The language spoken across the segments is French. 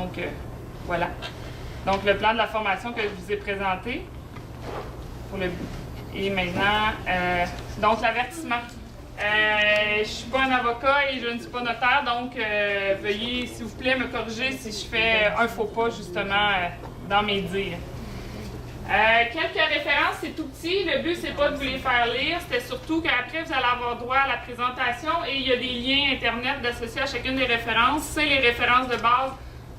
Donc, voilà. Donc, le plan de la formation que je vous ai présenté. Et maintenant, donc l'avertissement. Je ne suis pas un avocat et je ne suis pas notaire, donc veuillez, s'il vous plaît, me corriger si je fais un faux pas, justement, dans mes dires. Quelques références, c'est tout petit. Le but, c'est pas de vous les faire lire. C'était surtout qu'après, vous allez avoir droit à la présentation et il y a des liens Internet associés à chacune des références. C'est les références de base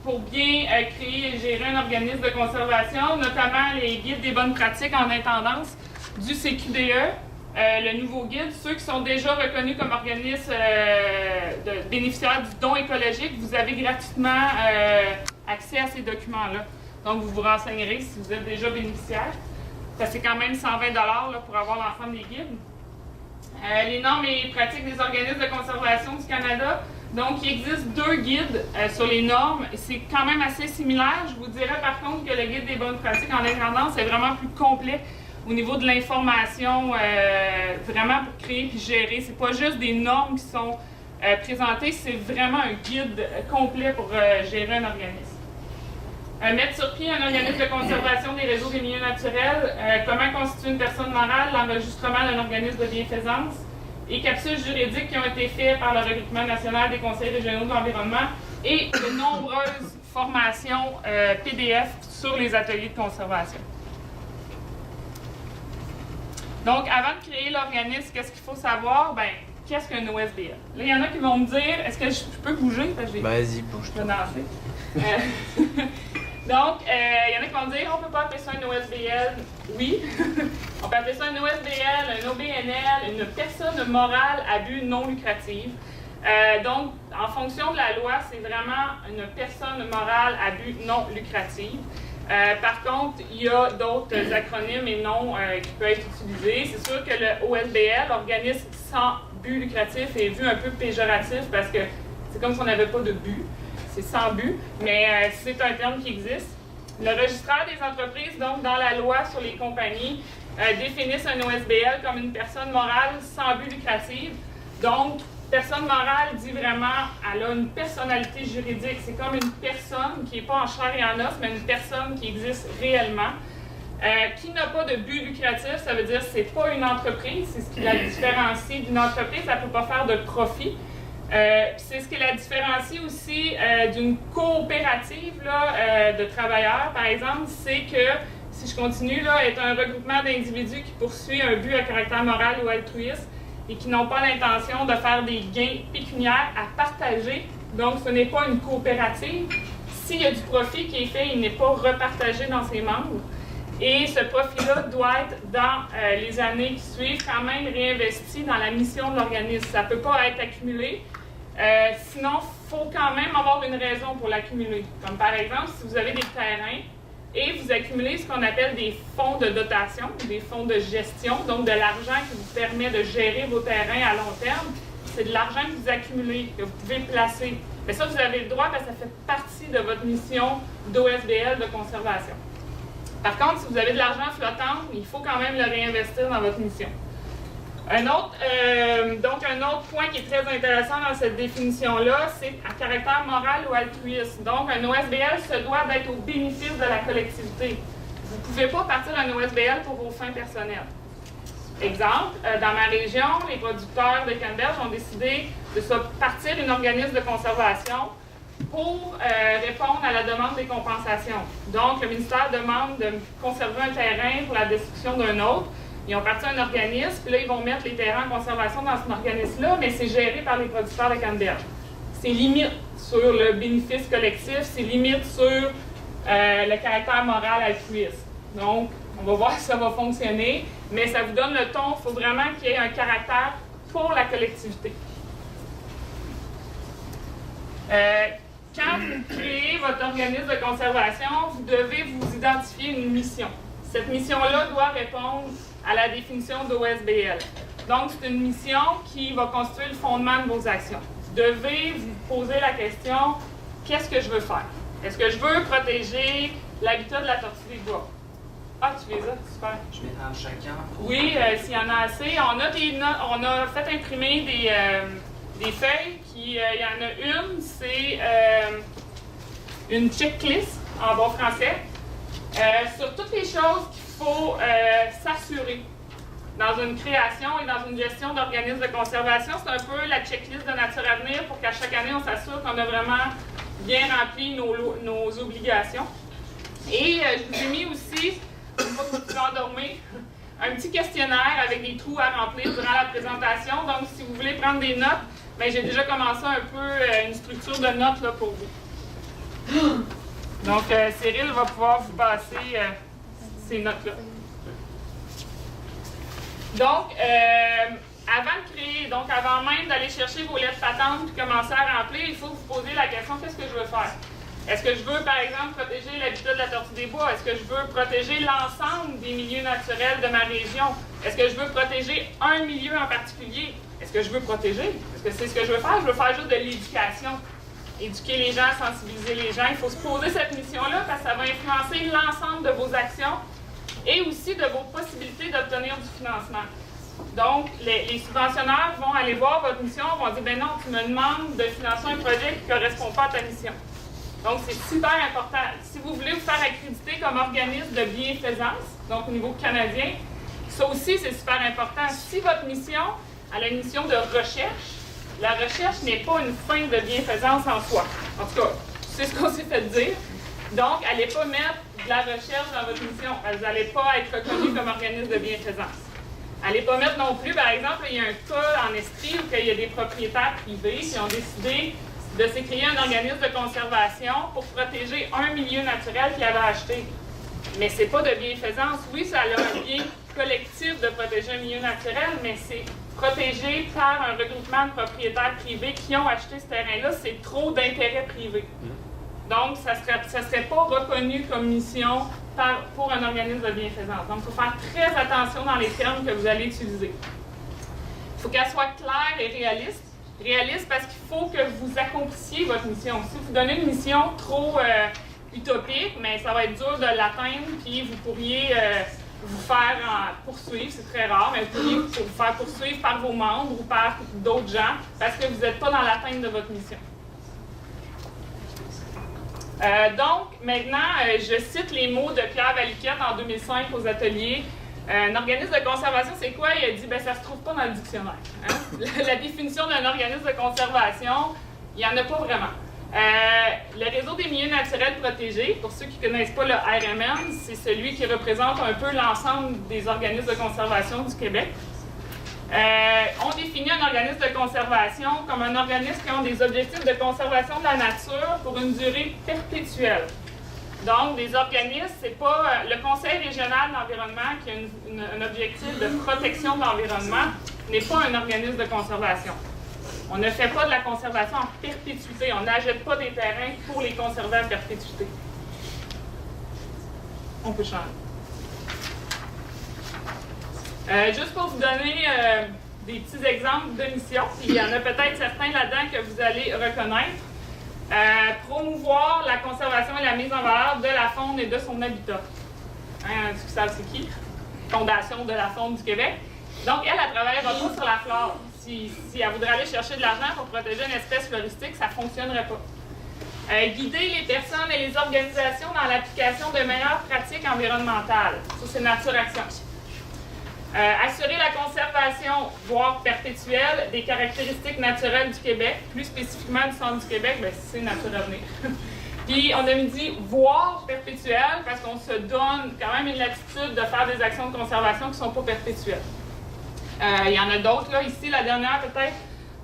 pour bien créer et gérer un organisme de conservation, notamment les guides des bonnes pratiques en intendance du CQDE. Le nouveau guide, ceux qui sont déjà reconnus comme organismes bénéficiaires du don écologique, vous avez gratuitement accès à ces documents-là. Donc, vous vous renseignerez si vous êtes déjà bénéficiaire. Ça, c'est quand même 120 $ là, pour avoir l'ensemble des guides. Les normes et pratiques des organismes de conservation du Canada. Donc, il existe 2 guides sur les normes. C'est quand même assez similaire. Je vous dirais par contre que le guide des bonnes pratiques en intendance est vraiment plus complet au niveau de l'information, vraiment pour créer et gérer. C'est pas juste des normes qui sont présentées, c'est vraiment un guide complet pour gérer un organisme. Mettre sur pied un organisme de conservation des réseaux des milieux naturels, comment constituer une personne morale, l'enregistrement d'un organisme de bienfaisance et capsules juridiques qui ont été faites par le Regroupement national des conseils régionaux de l'environnement et de nombreuses formations PDF sur les ateliers de conservation. Donc, avant de créer l'organisme, qu'est-ce qu'il faut savoir? Ben, qu'est-ce qu'un OSBL? Là, il y en a qui vont me dire, est-ce que je peux bouger? Vas-y, bouge. Je vais danser. Donc, il y en a qui vont dire, on ne peut pas appeler ça un OSBL. Oui, on peut appeler ça un OSBL, un OBNL, une personne morale à but non lucratif. Donc, en fonction de la loi, c'est vraiment une personne morale à but non lucratif. Par contre, il y a d'autres acronymes et noms qui peuvent être utilisés. C'est sûr que le OSBL, organisme sans but lucratif, est vu un peu péjoratif parce que c'est comme si on n'avait pas de but. C'est sans but, mais c'est un terme qui existe. Le registraire des entreprises, donc dans la loi sur les compagnies, définissent un OSBL comme une personne morale sans but lucratif. Donc, personne morale dit vraiment, elle a une personnalité juridique. C'est comme une personne qui n'est pas en chair et en os, mais une personne qui existe réellement. Qui n'a pas de but lucratif, ça veut dire que ce n'est pas une entreprise. C'est ce qui la différencie d'une entreprise. Elle ne peut pas faire de profit. C'est ce qui la différencie aussi d'une coopérative là, de travailleurs, par exemple, c'est que, si je continue, là, est un regroupement d'individus qui poursuit un but à caractère moral ou altruiste et qui n'ont pas l'intention de faire des gains pécuniaires à partager. Donc, ce n'est pas une coopérative. S'il y a du profit qui est fait, il n'est pas repartagé dans ses membres. Et ce profit-là doit être, dans les années qui suivent, quand même réinvesti dans la mission de l'organisme. Ça ne peut pas être accumulé. Sinon, il faut quand même avoir une raison pour l'accumuler. Comme par exemple, si vous avez des terrains et vous accumulez ce qu'on appelle des fonds de dotation, des fonds de gestion, donc de l'argent qui vous permet de gérer vos terrains à long terme, c'est de l'argent que vous accumulez, que vous pouvez placer. Mais ça, vous avez le droit parce que ça fait partie de votre mission d'OSBL de conservation. Par contre, si vous avez de l'argent flottant, il faut quand même le réinvestir dans votre mission. Un autre point qui est très intéressant dans cette définition-là, c'est à caractère moral ou altruiste. Donc, un OSBL se doit d'être au bénéfice de la collectivité. Vous ne pouvez pas partir d'un OSBL pour vos fins personnelles. Exemple, dans ma région, les producteurs de canneberge ont décidé de se partir d'un organisme de conservation pour répondre à la demande des compensations. Donc, le ministère demande de conserver un terrain pour la destruction d'un autre. Ils ont parti un organisme, puis là, ils vont mettre les terrains en conservation dans cet organisme-là, mais c'est géré par les producteurs de canneberge. C'est limite sur le bénéfice collectif, c'est limite sur le caractère moral altruiste. Donc, on va voir si ça va fonctionner, mais ça vous donne le ton. Il faut vraiment qu'il y ait un caractère pour la collectivité. Quand vous créez votre organisme de conservation, vous devez vous identifier une mission. Cette mission-là doit répondre à la définition d'OSBL. Donc, c'est une mission qui va constituer le fondement de vos actions. Vous devez vous poser la question, qu'est-ce que je veux faire? Est-ce que je veux protéger l'habitat de la tortue des bois? Ah, tu les as, super. Je mets un chacun. Oui, s'il y en a assez. On a fait imprimer des feuilles. Il y en a une, c'est une checklist en bon français sur toutes les choses qu'il faut s'assurer dans une création et dans une gestion d'organismes de conservation. C'est un peu la checklist de Nature Avenir pour qu'à chaque année, on s'assure qu'on a vraiment bien rempli nos obligations. Et je vous ai mis aussi, pour pas que vous endormir, un petit questionnaire avec des trous à remplir durant la présentation. Donc, si vous voulez prendre des notes, bien, j'ai déjà commencé un peu une structure de notes là, pour vous. Donc, Cyril va pouvoir vous passer ces notes-là. Donc, avant de créer, donc avant même d'aller chercher vos lettres patentes et commencer à remplir, il faut vous poser la question, qu'est-ce que je veux faire? Est-ce que je veux, par exemple, protéger l'habitat de la tortue des bois? Est-ce que je veux protéger l'ensemble des milieux naturels de ma région? Est-ce que je veux protéger un milieu en particulier? Est-ce que je veux protéger? Est-ce que c'est ce que je veux faire? Je veux faire juste de l'éducation. Éduquer les gens, sensibiliser les gens. Il faut se poser cette mission-là parce que ça va influencer l'ensemble de vos actions et aussi de vos possibilités d'obtenir du financement. Donc, les subventionnaires vont aller voir votre mission, vont dire « ben non, tu me demandes de financer un projet qui ne correspond pas à ta mission ». Donc, c'est super important. Si vous voulez vous faire accréditer comme organisme de bienfaisance, donc au niveau canadien, ça aussi, c'est super important. Si votre mission, elle a une mission de recherche, la recherche n'est pas une fin de bienfaisance en soi. En tout cas, c'est ce qu'on s'est fait dire. Donc, n'allez pas mettre de la recherche dans votre mission. Vous n'allez pas être reconnu comme organisme de bienfaisance. N'allez pas mettre non plus, par exemple, il y a un cas en Estrie où il y a des propriétaires privés qui ont décidé de se créer un organisme de conservation pour protéger un milieu naturel qu'ils avaient acheté. Mais ce n'est pas de bienfaisance. Oui, ça a un bien collectif de protéger un milieu naturel, mais c'est protégé par un regroupement de propriétaires privés qui ont acheté ce terrain-là. C'est trop d'intérêts privés. Donc, ça ne serait pas reconnu comme mission pour un organisme de bienfaisance. Donc, il faut faire très attention dans les termes que vous allez utiliser. Il faut qu'elle soit claire et réaliste. Réaliste parce qu'il faut que vous accomplissiez votre mission. Si vous donnez une mission trop utopique, mais ça va être dur de l'atteindre, puis vous pourriez vous faire poursuivre, c'est très rare, mais vous pourriez vous faire poursuivre par vos membres ou par d'autres gens parce que vous n'êtes pas dans l'atteinte de votre mission. Donc, maintenant, je cite les mots de Pierre Valiquette en 2005 aux ateliers. Un organisme de conservation, c'est quoi? Il a dit, bien, ça ne se trouve pas dans le dictionnaire. Hein? La définition d'un organisme de conservation, il n'y en a pas vraiment. Le réseau des milieux naturels protégés, pour ceux qui ne connaissent pas le RMN, c'est celui qui représente un peu l'ensemble des organismes de conservation du Québec. On définit un organisme de conservation comme un organisme qui a des objectifs de conservation de la nature pour une durée perpétuelle. Donc, des organismes, c'est pas le Conseil régional d'environnement qui a un objectif de protection de l'environnement, n'est pas un organisme de conservation. On ne fait pas de la conservation en perpétuité. On n'achète pas des terrains pour les conserver à perpétuité. On peut changer. Juste pour vous donner des petits exemples de missions, il y en a peut-être certains là-dedans que vous allez reconnaître. Promouvoir la conservation et la mise en valeur de la faune et de son habitat. Hein, vous savez c'est qui? Fondation de la faune du Québec. Donc, elle ne travaillera pas sur la flore. Si elle voudrait aller chercher de l'argent pour protéger une espèce floristique, ça ne fonctionnerait pas. Guider les personnes et les organisations dans l'application de meilleures pratiques environnementales. Ça, c'est Nature Action. Assurer la conservation, voire perpétuelle, des caractéristiques naturelles du Québec, plus spécifiquement du centre du Québec, bien, c'est Nature Avenir. Puis on a dit voire perpétuelle parce qu'on se donne quand même une latitude de faire des actions de conservation qui ne sont pas perpétuelles. Il y en a d'autres, là, ici, la dernière peut-être,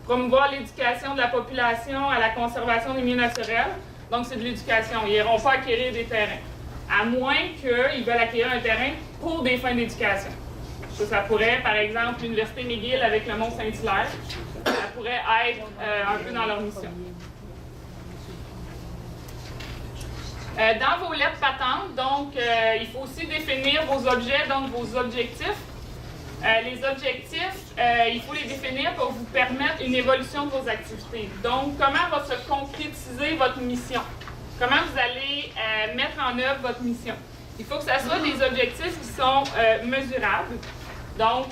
promouvoir l'éducation de la population à la conservation des milieux naturels. Donc, c'est de l'éducation. Ils n'iront pas acquérir des terrains, à moins qu'ils veulent acquérir un terrain pour des fins d'éducation. Ça pourrait, par exemple, l'Université McGill avec le Mont-Saint-Hilaire, ça pourrait être un peu dans leur mission. Dans vos lettres patentes, donc, il faut aussi définir vos objets, donc vos objectifs. Les objectifs, il faut les définir pour vous permettre une évolution de vos activités. Donc, comment va se concrétiser votre mission? Comment vous allez mettre en œuvre votre mission? Il faut que ce soit des objectifs qui sont mesurables. Donc,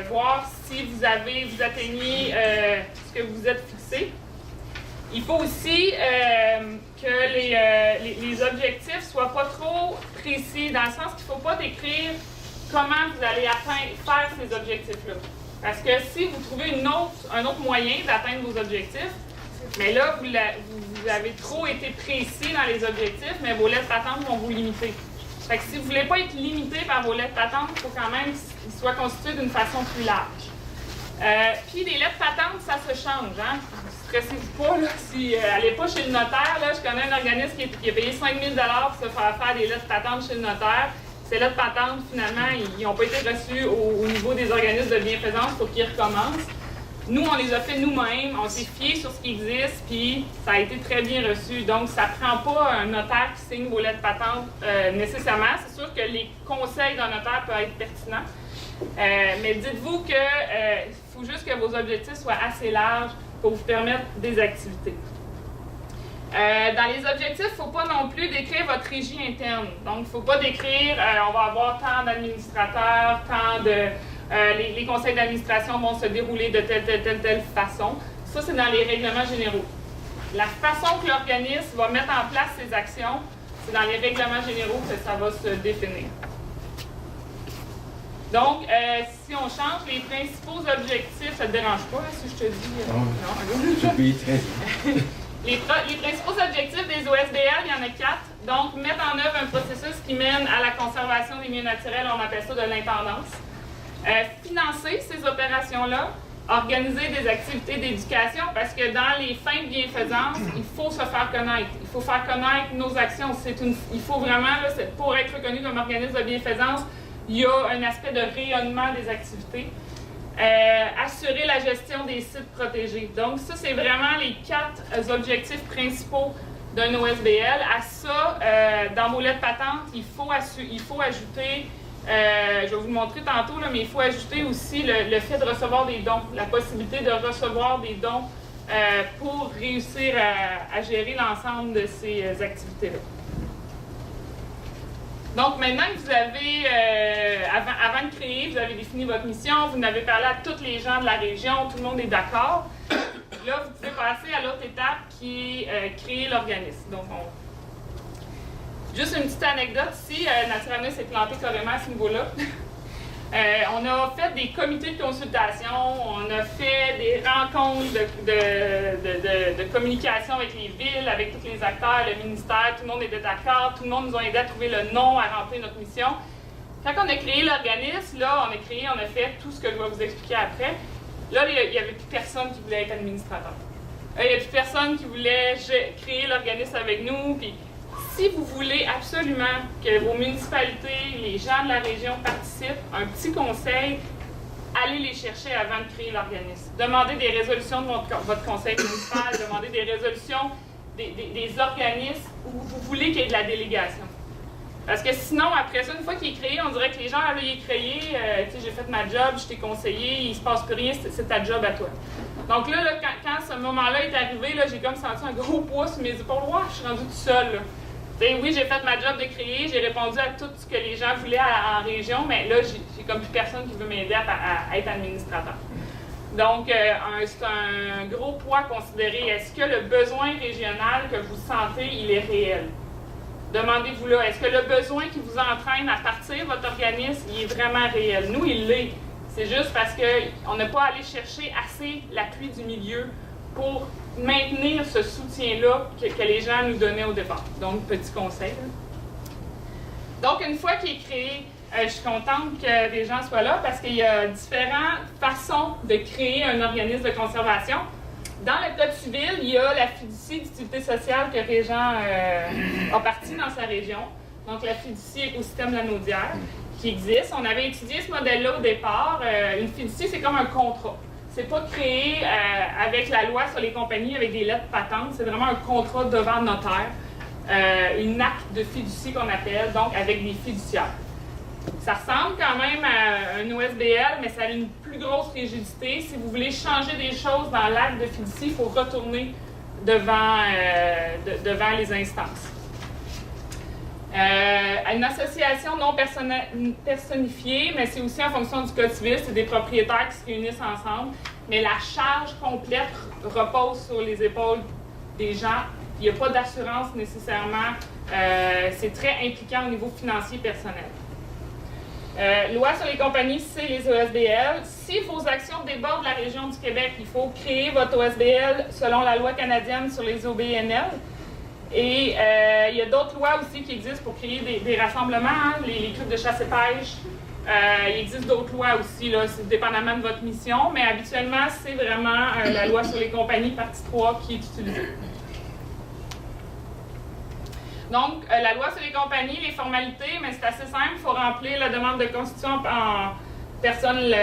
voir si vous atteignez ce que vous êtes fixé. Il faut aussi que les objectifs ne soient pas trop précis, dans le sens qu'il ne faut pas décrire comment vous allez faire ces objectifs-là. Parce que si vous trouvez un autre moyen d'atteindre vos objectifs, mais là, vous avez trop été précis dans les objectifs, mais vos lettres patentes vont vous limiter. Fait que si vous ne voulez pas être limité par vos lettres patentes, il faut quand même qu'ils soient constitués d'une façon plus large. Puis les lettres patentes, ça se change. Hein? Stressez-vous pas, là, si allez pas chez le notaire. Là, je connais un organisme qui a payé 5 000 pour se faire des lettres patentes chez le notaire. Ces lettres patentes, finalement, ils n'ont pas été reçues au niveau des organismes de bienfaisance pour qu'ils recommencent. Nous, on les a fait nous-mêmes, on s'est fié sur ce qui existe, puis ça a été très bien reçu. Donc, ça ne prend pas un notaire qui signe vos lettres patentes nécessairement. C'est sûr que les conseils d'un notaire peuvent être pertinents. Mais dites-vous qu'il faut juste que vos objectifs soient assez larges pour vous permettre des activités. Dans les objectifs, il ne faut pas non plus décrire votre régie interne. Donc, il ne faut pas décrire on va avoir tant d'administrateurs, tant de... les conseils d'administration vont se dérouler de telle façon. Ça, c'est dans les règlements généraux. La façon que l'organisme va mettre en place ses actions, c'est dans les règlements généraux que ça va se définir. Donc, si on change les principaux objectifs, ça ne te dérange pas si je te dis... Non, Les principaux objectifs des OSBL, il y en a 4. Donc, mettre en œuvre un processus qui mène à la conservation des milieux naturels, on appelle ça de l'intendance. Financer ces opérations-là, organiser des activités d'éducation, parce que dans les fins de bienfaisance, il faut se faire connaître. Il faut faire connaître nos actions. Il faut vraiment, là, pour être reconnu comme organisme de bienfaisance, il y a un aspect de rayonnement des activités. Assurer la gestion des sites protégés. Donc, ça, c'est vraiment les 4 objectifs principaux d'un OSBL. À ça, dans vos lettres patentes, il faut ajouter, je vais vous le montrer tantôt, là, mais il faut ajouter aussi le fait de recevoir des dons, la possibilité de recevoir des dons pour réussir à gérer l'ensemble de ces activités-là. Donc, maintenant que vous avez, avant de créer, vous avez défini votre mission, vous en avez parlé à tous les gens de la région, tout le monde est d'accord. Là, vous pouvez passer à l'autre étape qui est créer l'organisme. Donc, juste une petite anecdote ici, Naturanews s'est planté carrément à ce niveau-là. On a fait des comités de consultation, on a fait des rencontres de communication avec les villes, avec tous les acteurs, le ministère, tout le monde était d'accord, tout le monde nous a aidé à trouver le nom, à remplir notre mission. Quand on a créé l'organisme, là, on a fait tout ce que je vais vous expliquer après. Là, il n'y avait plus personne qui voulait être administrateur. Il n'y a plus personne qui voulait créer l'organisme avec nous. Puis, si vous voulez absolument que vos municipalités, les gens de la région participent, un petit conseil, allez les chercher avant de créer l'organisme. Demandez des résolutions de votre conseil municipal, demandez des résolutions des organismes où vous voulez qu'il y ait de la délégation. Parce que sinon, après ça, une fois qu'il est créé, on dirait que les gens, là, il est créé, tu sais, j'ai fait ma job, je t'ai conseillé, il se passe plus rien, c'est ta job à toi. Donc là, quand ce moment-là est arrivé, là, j'ai comme senti un gros poids sur mes épaules. Wow, je suis rendue toute seule, là. Oui, j'ai fait ma job de créer, j'ai répondu à tout ce que les gens voulaient en région, mais là, j'ai comme plus personne qui veut m'aider à être administrateur. Donc, c'est un gros poids à considérer. Est-ce que le besoin régional que vous sentez, il est réel? Demandez-vous là, est-ce que le besoin qui vous entraîne à partir de votre organisme, il est vraiment réel? Nous, il l'est. C'est juste parce qu'on n'a pas allé chercher assez l'appui du milieu pour maintenir ce soutien-là que les gens nous donnaient au départ. Donc, petit conseil. Donc, une fois qu'il est créé, je suis contente que les gens soient là parce qu'il y a différentes façons de créer un organisme de conservation. Dans le Code civil, il y a la fiducie d'utilité sociale que Régent a partie dans sa région. Donc, la fiducie écosystème Lanaudière qui existe. On avait étudié ce modèle-là au départ. Une fiducie, c'est comme un contrat. C'est pas créé avec la loi sur les compagnies avec des lettres patentes. C'est vraiment un contrat devant notaire. Une acte de fiducie qu'on appelle, donc avec des fiduciaires. Ça ressemble quand même à un OSBL, mais ça a une plus grosse rigidité. Si vous voulez changer des choses dans l'acte de fiducie, il faut retourner devant les instances. Une association non personnifiée, mais c'est aussi en fonction du Code civil, c'est des propriétaires qui se réunissent ensemble, mais la charge complète repose sur les épaules des gens. Il n'y a pas d'assurance nécessairement. C'est très impliquant au niveau financier personnel. Loi sur les compagnies, c'est les OSBL. Si vos actions débordent la région du Québec, il faut créer votre OSBL selon la loi canadienne sur les OBNL. Et il y a d'autres lois aussi qui existent pour créer des rassemblements, hein, les clubs de chasse et pêche. Il existe d'autres lois aussi, là, c'est dépendamment de votre mission, mais habituellement, c'est vraiment la loi sur les compagnies, partie 3, qui est utilisée. Donc, la loi sur les compagnies, les formalités, mais c'est assez simple. Il faut remplir la demande de constitution en personne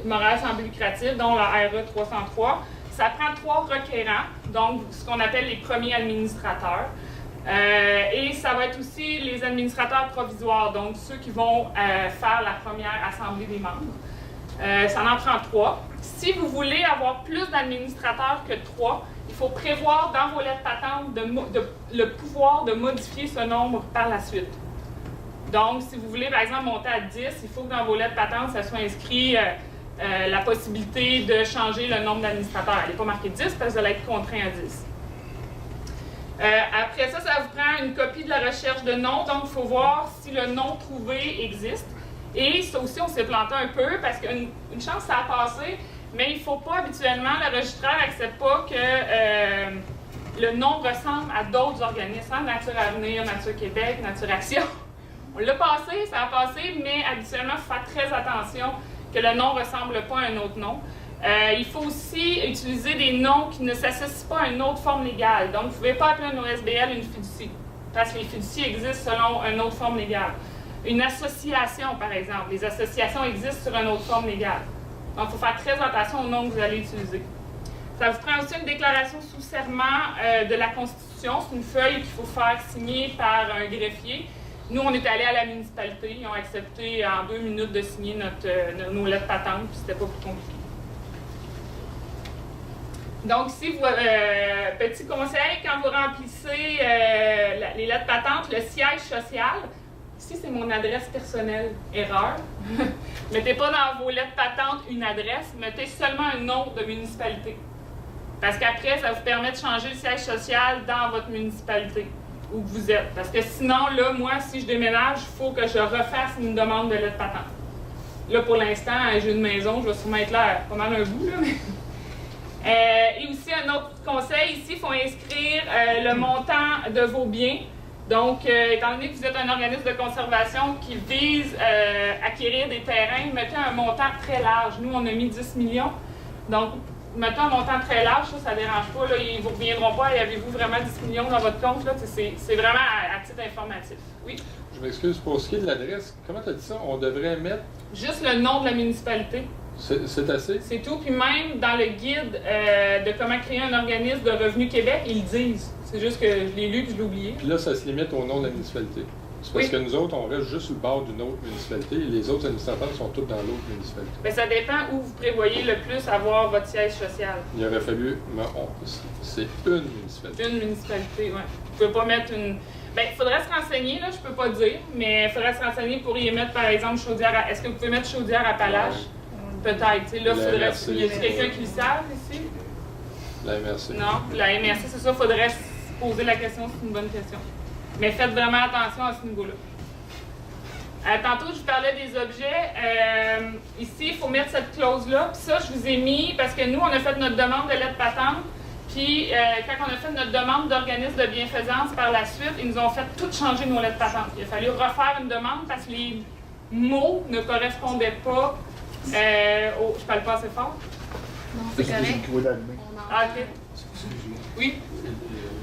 morale sans but lucratif, dont la RE 303. Ça prend 3 requérants, donc ce qu'on appelle les premiers administrateurs. Et ça va être aussi les administrateurs provisoires, donc ceux qui vont faire la première assemblée des membres. Ça en prend 3. Si vous voulez avoir plus d'administrateurs que 3, il faut prévoir dans vos lettres patentes le pouvoir de modifier ce nombre par la suite. Donc, si vous voulez, par exemple, monter à 10, il faut que dans vos lettres patentes, ça soit inscrit la possibilité de changer le nombre d'administrateurs. Elle n'est pas marquée 10 parce que vous allez être contraint à 10. Après ça, ça vous prend une copie de la recherche de nom. Donc, il faut voir si le nom trouvé existe. Et ça aussi, on s'est planté un peu parce qu'une chance, ça a passé. Mais il ne faut pas habituellement, le registraire n'accepte pas que le nom ressemble à d'autres organismes, hein, Nature Avenir, Nature Québec, Nature Action. On l'a passé, ça a passé, mais habituellement, il faut faire très attention que le nom ne ressemble pas à un autre nom. Il faut aussi utiliser des noms qui ne s'associent pas à une autre forme légale. Donc, vous ne pouvez pas appeler un OSBL une fiducie, parce que les fiducies existent selon une autre forme légale. Une association, par exemple. Les associations existent sur une autre forme légale. Donc, il faut faire très attention au nom que vous allez utiliser. Ça vous prend aussi une déclaration sous serment de la Constitution. C'est une feuille qu'il faut faire signer par un greffier. Nous, on est allés à la municipalité. Ils ont accepté en 2 minutes de signer nos lettres patentes, puis c'était pas plus compliqué. Donc, si vous, petit conseil, quand vous remplissez les lettres patentes, le siège social, ici c'est mon adresse personnelle, erreur. Mettez pas dans vos lettres patentes une adresse, mettez seulement un nom de municipalité. Parce qu'après, ça vous permet de changer le siège social dans votre municipalité, où vous êtes. Parce que sinon, là, moi, si je déménage, il faut que je refasse une demande de lettre patente. Là, pour l'instant, j'ai une maison, je vais sûrement être là pas mal un bout, là, mais... et aussi, un autre conseil, ici, il faut inscrire le montant de vos biens. Donc, étant donné que vous êtes un organisme de conservation qui vise acquérir des terrains, mettez un montant très large. Nous, on a mis 10 millions. Donc, mettez un montant très large, ça ne dérange pas. Là, ils ne vous reviendront pas. Et avez-vous vraiment 10 millions dans votre compte? C'est vraiment à titre informatif. Oui? Je m'excuse, pour ce qui est de l'adresse, comment tu as dit ça? On devrait mettre... Juste le nom de la municipalité. C'est assez? C'est tout. Puis même dans le guide de comment créer un organisme de Revenu Québec, ils le disent. C'est juste que je l'ai lu et je l'ai oublié. Puis là, ça se limite au nom de la municipalité. C'est parce que nous autres, on reste juste sur le bord d'une autre municipalité et les autres administrateurs sont tous dans l'autre municipalité. Bien, ça dépend où vous prévoyez le plus avoir votre siège social. Il aurait fallu... C'est une municipalité. Une municipalité, oui. Vous ne pouvez pas mettre une... Bien, il faudrait se renseigner, là, je peux pas dire, mais il faudrait se renseigner pour y mettre, par exemple, Chaudière à... Est-ce que vous pouvez mettre Chaudière-Appalaches? Ouais. Peut-être. Là, faudrait... Y a-t-il quelqu'un qui le savent ici? La MRC. Non, la MRC, c'est ça, il faudrait se poser la question, c'est une bonne question. Mais faites vraiment attention à ce niveau-là. Tantôt, je vous parlais des objets. Ici, il faut mettre cette clause-là. Puis ça, je vous ai mis, parce que nous, on a fait notre demande de lettre patente. Puis, quand on a fait notre demande d'organisme de bienfaisance par la suite, ils nous ont fait tout changer nos lettres patentes. Il a fallu refaire une demande parce que les mots ne correspondaient pas Je parle pas assez fort? Non, c'est correct. Ah, ok. Excuse-moi. Oui?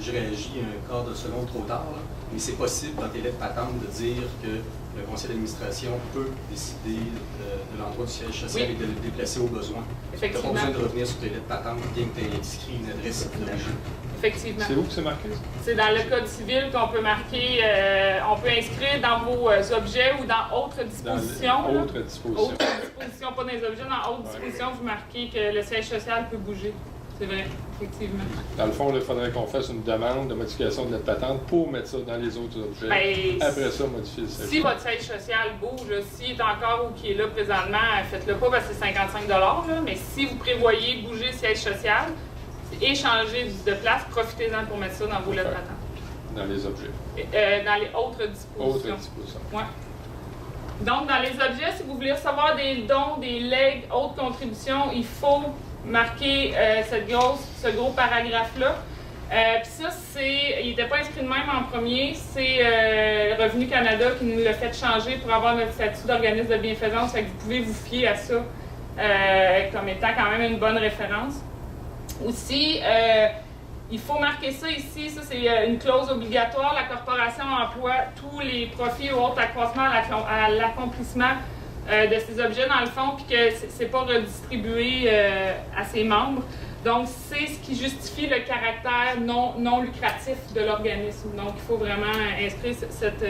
Je réagis un quart de seconde trop tard, là. Mais c'est possible dans tes lettres patentes de dire que le conseil d'administration peut décider de l'endroit du siège social et de le déplacer au besoin. Tu n'as pas besoin de revenir sur tes lettres patentes, bien que tu aies inscrit une adresse d'origine. Effectivement. C'est où que c'est marqué? C'est dans le Code civil qu'on peut marquer, on peut inscrire dans vos objets ou dans autres dispositions. Dans autres dispositions. Autres dispositions, pas dans les objets, dans autres dispositions, vous marquez que le siège social peut bouger. C'est vrai, effectivement. Dans le fond, il faudrait qu'on fasse une demande de modification de notre patente pour mettre ça dans les autres objets. Ben, après ça, modifier le siège social. Si votre siège social bouge, s'il est encore ou qui est là présentement, faites-le pas parce que c'est 55 $. Là, mais si vous prévoyez bouger le siège social, C'est échanger de place, profitez-en pour mettre ça dans vos lettres patentes. Dans les objets. Dans les autres dispositions. Autres dispositions. Ouais. Donc, dans les objets, si vous voulez recevoir des dons, des legs, autres contributions, il faut marquer ce gros paragraphe-là. Puis ça, il n'était pas inscrit de même en premier. C'est Revenu Canada qui nous l'a fait changer pour avoir notre statut d'organisme de bienfaisance. Fait que vous pouvez vous fier à ça comme étant quand même une bonne référence. Aussi, il faut marquer ça ici. Ça, c'est une clause obligatoire. La corporation emploie tous les profits ou autres accroissements à l'accomplissement de ces objets dans le fond, puis que c'est pas redistribué à ses membres. Donc, c'est ce qui justifie le caractère non lucratif de l'organisme. Donc, il faut vraiment inscrire cette...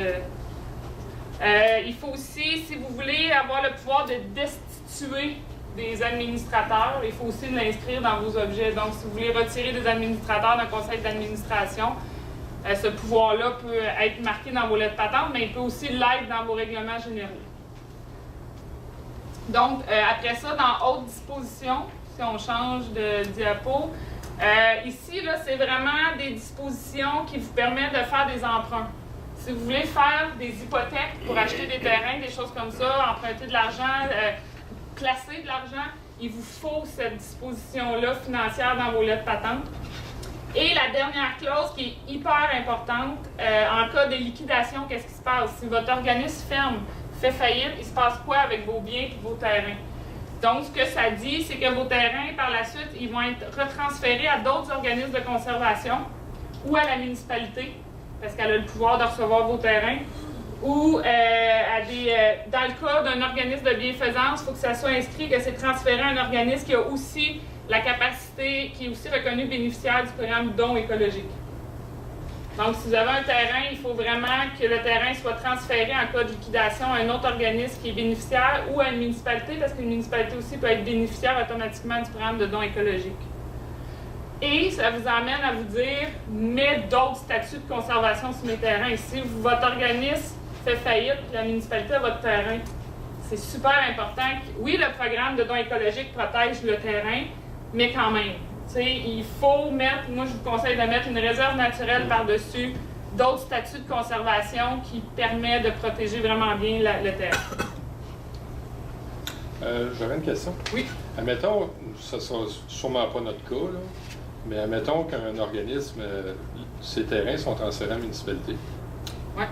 il faut aussi, si vous voulez avoir le pouvoir de destituer des administrateurs, il faut aussi l'inscrire dans vos objets. Donc, si vous voulez retirer des administrateurs d'un conseil d'administration, ce pouvoir-là peut être marqué dans vos lettres patentes, mais il peut aussi l'être dans vos règlements généraux. Donc, après ça, dans Autres dispositions, si on change de diapo, ici, là, c'est vraiment des dispositions qui vous permettent de faire des emprunts. Si vous voulez faire des hypothèques pour acheter des terrains, des choses comme ça, emprunter de l'argent, placer de l'argent, il vous faut cette disposition-là financière dans vos lettres patentes. Et la dernière clause qui est hyper importante, en cas de liquidation, qu'est-ce qui se passe? Si votre organisme ferme, fait faillite, il se passe quoi avec vos biens et vos terrains? Donc, ce que ça dit, c'est que vos terrains, par la suite, ils vont être retransférés à d'autres organismes de conservation ou à la municipalité, parce qu'elle a le pouvoir de recevoir vos terrains, ou dans le cas d'un organisme de bienfaisance, il faut que ça soit inscrit que c'est transféré à un organisme qui a aussi la capacité, qui est aussi reconnu bénéficiaire du programme Dons écologiques. Donc, si vous avez un terrain, il faut vraiment que le terrain soit transféré en cas de liquidation à un autre organisme qui est bénéficiaire ou à une municipalité, parce qu'une municipalité aussi peut être bénéficiaire automatiquement du programme de dons écologiques. Et ça vous amène à vous dire, mais d'autres statuts de conservation sur mes terrains. Si votre organisme fait faillite, la municipalité a votre terrain, c'est super important. Oui, le programme de dons écologiques protège le terrain, mais quand même. Il faut mettre, moi je vous conseille de mettre une réserve naturelle par-dessus d'autres statuts de conservation qui permettent de protéger vraiment bien le terrain. J'avais une question. Oui. Admettons, ça ne sera sûrement pas notre cas, là, mais admettons qu'un organisme, ses terrains sont transférés à la municipalité. Oui.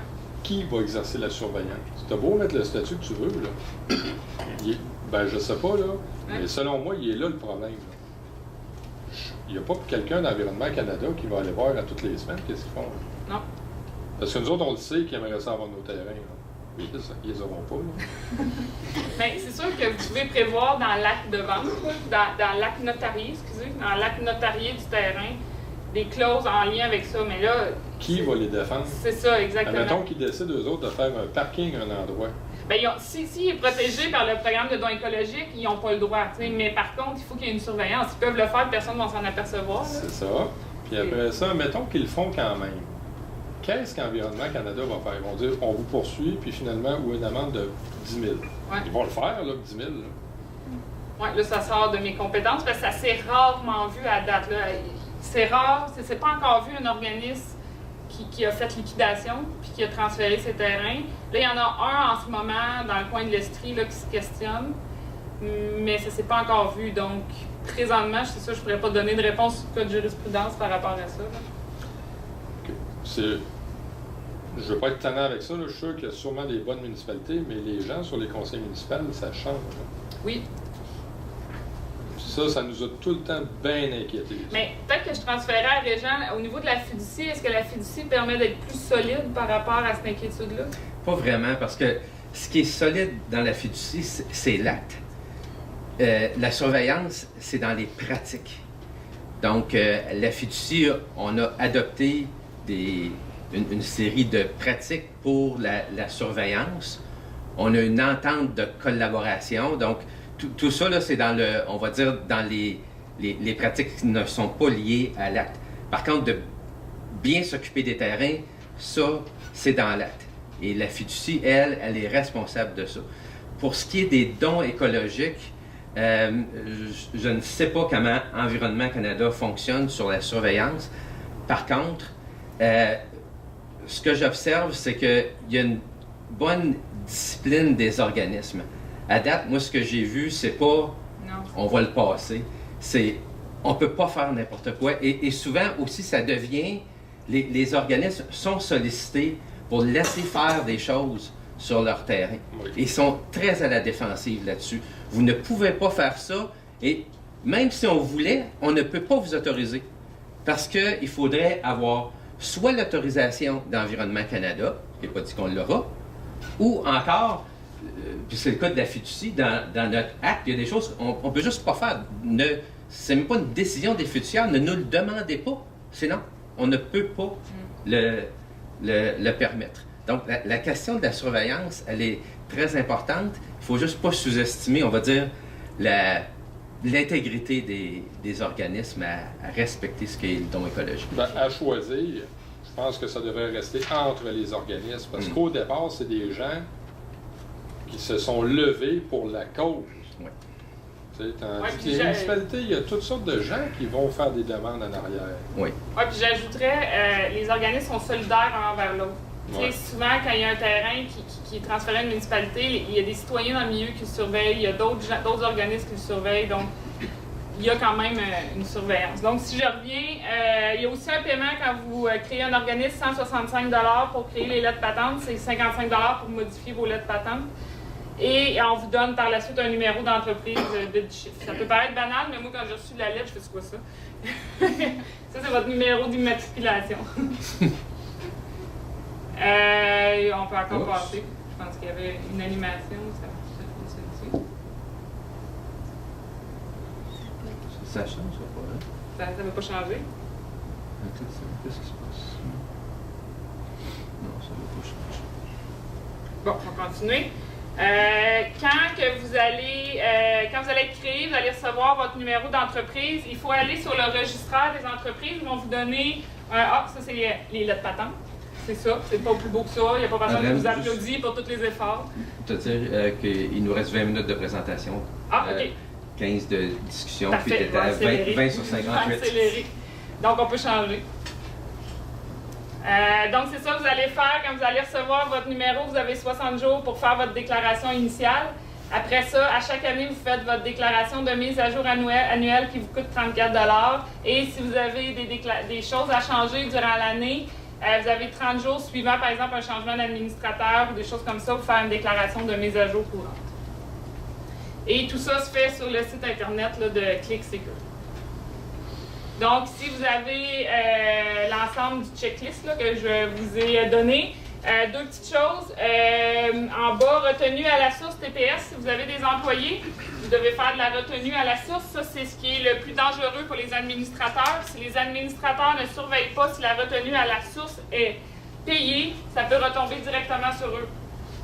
Qui va exercer la surveillance? Tu as beau mettre le statut que tu veux, là. Je sais pas, là, mais selon moi, il est là le problème. Là. Il n'y a pas quelqu'un d'Environnement Canada qui va aller voir à toutes les semaines qu'est-ce qu'ils font. Là. Non. Parce que nous autres, on le sait qu'ils aimeraient ça avoir nos terrains. Là. Oui, ça, ils les auront pas. Bien, c'est sûr que vous pouvez prévoir dans l'acte de vente, dans l'acte notarié, dans l'acte notarié du terrain, des clauses en lien avec ça. Mais là. Qui va les défendre? C'est ça, exactement. Admettons qu'ils décident, eux autres, de faire un parking à un endroit. Bien, s'il est protégé par le programme de dons écologiques, ils n'ont pas le droit. Mais par contre, il faut qu'il y ait une surveillance. Ils peuvent le faire, personne ne va s'en apercevoir. Là. C'est ça. Puis après ça, mettons qu'ils le font quand même. Qu'est-ce qu'Environnement Canada va faire? Ils vont dire, on vous poursuit, puis finalement, ou une amende de 10 000. Ouais. Ils vont le faire, là, 10 000. Oui, là, ça sort de mes compétences, parce que ça s'est rarement vu à date. Là. C'est rare, c'est pas encore vu un organisme qui a fait liquidation puis qui a transféré ses terrains. Là, il y en a un en ce moment dans le coin de l'Estrie là, qui se questionne, mais ça ne s'est pas encore vu. Donc, présentement, c'est ça, je ne pourrais pas donner de réponse sur le cas de jurisprudence par rapport à ça. OK. Je ne veux pas être tannant avec ça. Là. Je suis sûr qu'il y a sûrement des bonnes municipalités, mais les gens sur les conseils municipaux, ça change. Là. Oui. Ça nous a tout le temps bien inquiétés. Mais peut-être que je transférais à Régent, au niveau de la fiducie, est-ce que la fiducie permet d'être plus solide par rapport à cette inquiétude-là? Pas vraiment, parce que ce qui est solide dans la fiducie, c'est l'acte. La surveillance, c'est dans les pratiques. Donc, la fiducie, on a adopté une série de pratiques pour la surveillance. On a une entente de collaboration, donc tout ça, là, c'est dans on va dire, dans les pratiques qui ne sont pas liées à l'acte. Par contre, de bien s'occuper des terrains, ça, c'est dans l'acte. Et la fiducie, elle est responsable de ça. Pour ce qui est des dons écologiques, Je ne sais pas comment Environnement Canada fonctionne sur la surveillance. Par contre, ce que j'observe, c'est qu'il y a une bonne discipline des organismes. À date, moi, ce que j'ai vu, c'est pas on va le passer, c'est on ne peut pas faire n'importe quoi. Et souvent aussi, ça devient, les organismes sont sollicités pour laisser faire des choses sur leur terrain. Oui. Ils sont très à la défensive là-dessus. Vous ne pouvez pas faire ça, et même si on voulait, on ne peut pas vous autoriser. Parce qu'il faudrait avoir soit l'autorisation d'Environnement Canada, qui n'est pas dit qu'on l'aura, ou encore, puis c'est le cas de la fiducie, dans notre acte, il y a des choses qu'on ne peut juste pas faire. C'est même pas une décision des fiduciaires, ne nous le demandez pas. Sinon, on ne peut pas le permettre. Donc, la question de la surveillance, elle est très importante. Il ne faut juste pas sous-estimer, on va dire, l'intégrité des organismes à respecter ce qu'est le don écologique. Ben, à choisir, je pense que ça devrait rester entre les organismes. Parce qu'au départ, c'est des gens qui se sont levés pour la cause. Oui. Tandis que les municipalités, il y a toutes sortes de gens qui vont faire des demandes en arrière. Oui. Oui, puis j'ajouterais, les organismes sont solidaires un envers l'autre. Ouais. Souvent, quand il y a un terrain qui est transféré à une municipalité, il y a des citoyens dans le milieu qui le surveillent, il y a d'autres organismes qui le surveillent, donc il y a quand même une surveillance. Donc, si je reviens, il y a aussi un paiement quand vous créez un organisme, 165 $ pour créer les lettres patentes, c'est 55 $ pour modifier vos lettres patentes. Et on vous donne par la suite un numéro d'entreprise de 10 chiffres. Ça peut paraître banal, mais moi, quand j'ai reçu la lettre, je fais « c'est quoi ça? » Ça, c'est votre numéro d'immatriculation. On peut encore passer. Je pense qu'il y avait une animation. Ça fonctionne ici. Ça change ou pas, hein? Ça ne va pas changer? Qu'est-ce qui se passe? Non, ça ne va pas changer. Bon, on va continuer. Quand vous allez être créé, vous allez recevoir votre numéro d'entreprise. Il faut aller sur le registraire des entreprises. Ils vont vous donner ça c'est les lettres patentes. C'est ça, c'est pas plus beau que ça. Il n'y a pas personne qui vous applaudit pour tous les efforts. Je veux dire qu'il nous reste 20 minutes de présentation. Ah, OK. 15 de discussion, parfait, puis tu étais à 20 sur 58. Accéléré. Donc, on peut changer. Donc, c'est ça que vous allez faire quand vous allez recevoir votre numéro. Vous avez 60 jours pour faire votre déclaration initiale. Après ça, à chaque année, vous faites votre déclaration de mise à jour annuelle qui vous coûte 34 $. Et si vous avez des choses à changer durant l'année, vous avez 30 jours suivant, par exemple, un changement d'administrateur ou des choses comme ça pour faire une déclaration de mise à jour courante. Et tout ça se fait sur le site Internet là, de ClickSecure. Donc, si vous avez l'ensemble du checklist là, que je vous ai donné, deux petites choses. En bas, retenue à la source TPS. Si vous avez des employés, vous devez faire de la retenue à la source. Ça, c'est ce qui est le plus dangereux pour les administrateurs. Si les administrateurs ne surveillent pas si la retenue à la source est payée, ça peut retomber directement sur eux.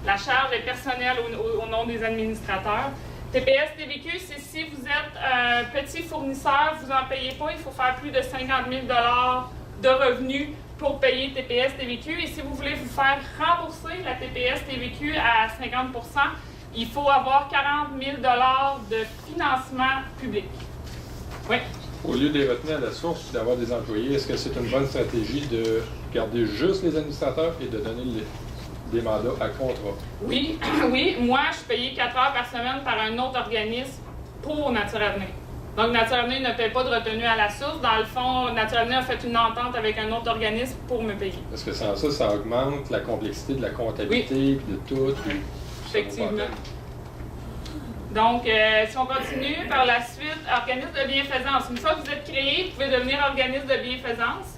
La charge est personnelle au nom des administrateurs. TPS TVQ, c'est si vous êtes un petit fournisseur, vous n'en payez pas, il faut faire plus de 50 000 $ de revenus pour payer TPS TVQ. Et si vous voulez vous faire rembourser la TPS TVQ à 50 %, il faut avoir 40 000 $ de financement public. Oui? Au lieu de les retenir à la source et d'avoir des employés, est-ce que c'est une bonne stratégie de garder juste les administrateurs et de donner des mandats à contrat? Oui, oui. Moi, je suis payée 4 heures par semaine par un autre organisme pour Nature Avenir. Donc, Nature Avenir ne paie pas de retenue à la source. Dans le fond, Nature Avenir a fait une entente avec un autre organisme pour me payer. Est-ce que sans ça, ça augmente la complexité de la comptabilité, de tout? Effectivement. Donc, si on continue, par la suite, organisme de bienfaisance. Une fois que vous êtes créé, vous pouvez devenir organisme de bienfaisance.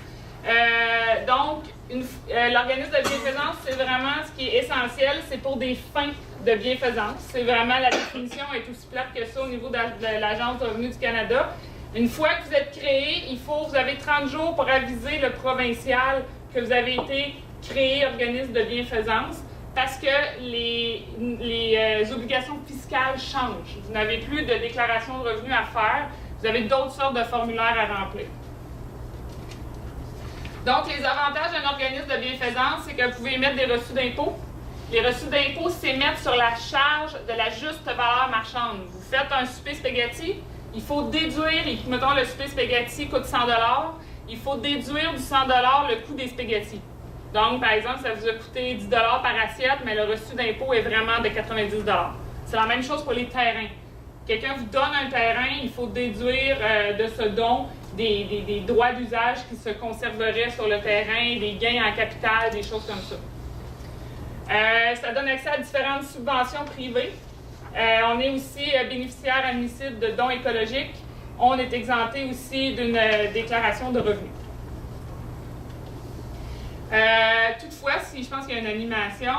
L'organisme de bienfaisance, c'est vraiment ce qui est essentiel, c'est pour des fins de bienfaisance. C'est vraiment, la définition est aussi plate que ça au niveau de l'Agence de revenus du Canada. Une fois que vous êtes créé, vous avez 30 jours pour aviser le provincial que vous avez été créé organisme de bienfaisance parce que les obligations fiscales changent. Vous n'avez plus de déclaration de revenus à faire, vous avez d'autres sortes de formulaires à remplir. Donc, les avantages d'un organisme de bienfaisance, c'est que vous pouvez émettre des reçus d'impôts. Les reçus d'impôt s'émettent sur la charge de la juste valeur marchande. Vous faites un souper spaghetti, il faut déduire, mettons le souper spaghetti coûte 100 $, il faut déduire du 100 $ le coût des spaghettis. Donc, par exemple, ça vous a coûté 10 $ par assiette, mais le reçu d'impôt est vraiment de 90 $. C'est la même chose pour les terrains. Quelqu'un vous donne un terrain, il faut déduire de ce don des droits d'usage qui se conserveraient sur le terrain, des gains en capital, des choses comme ça. Ça donne accès à différentes subventions privées. On est aussi bénéficiaire admissible de dons écologiques. On est exempté aussi d'une déclaration de revenus. Toutefois, si je pense qu'il y a une animation,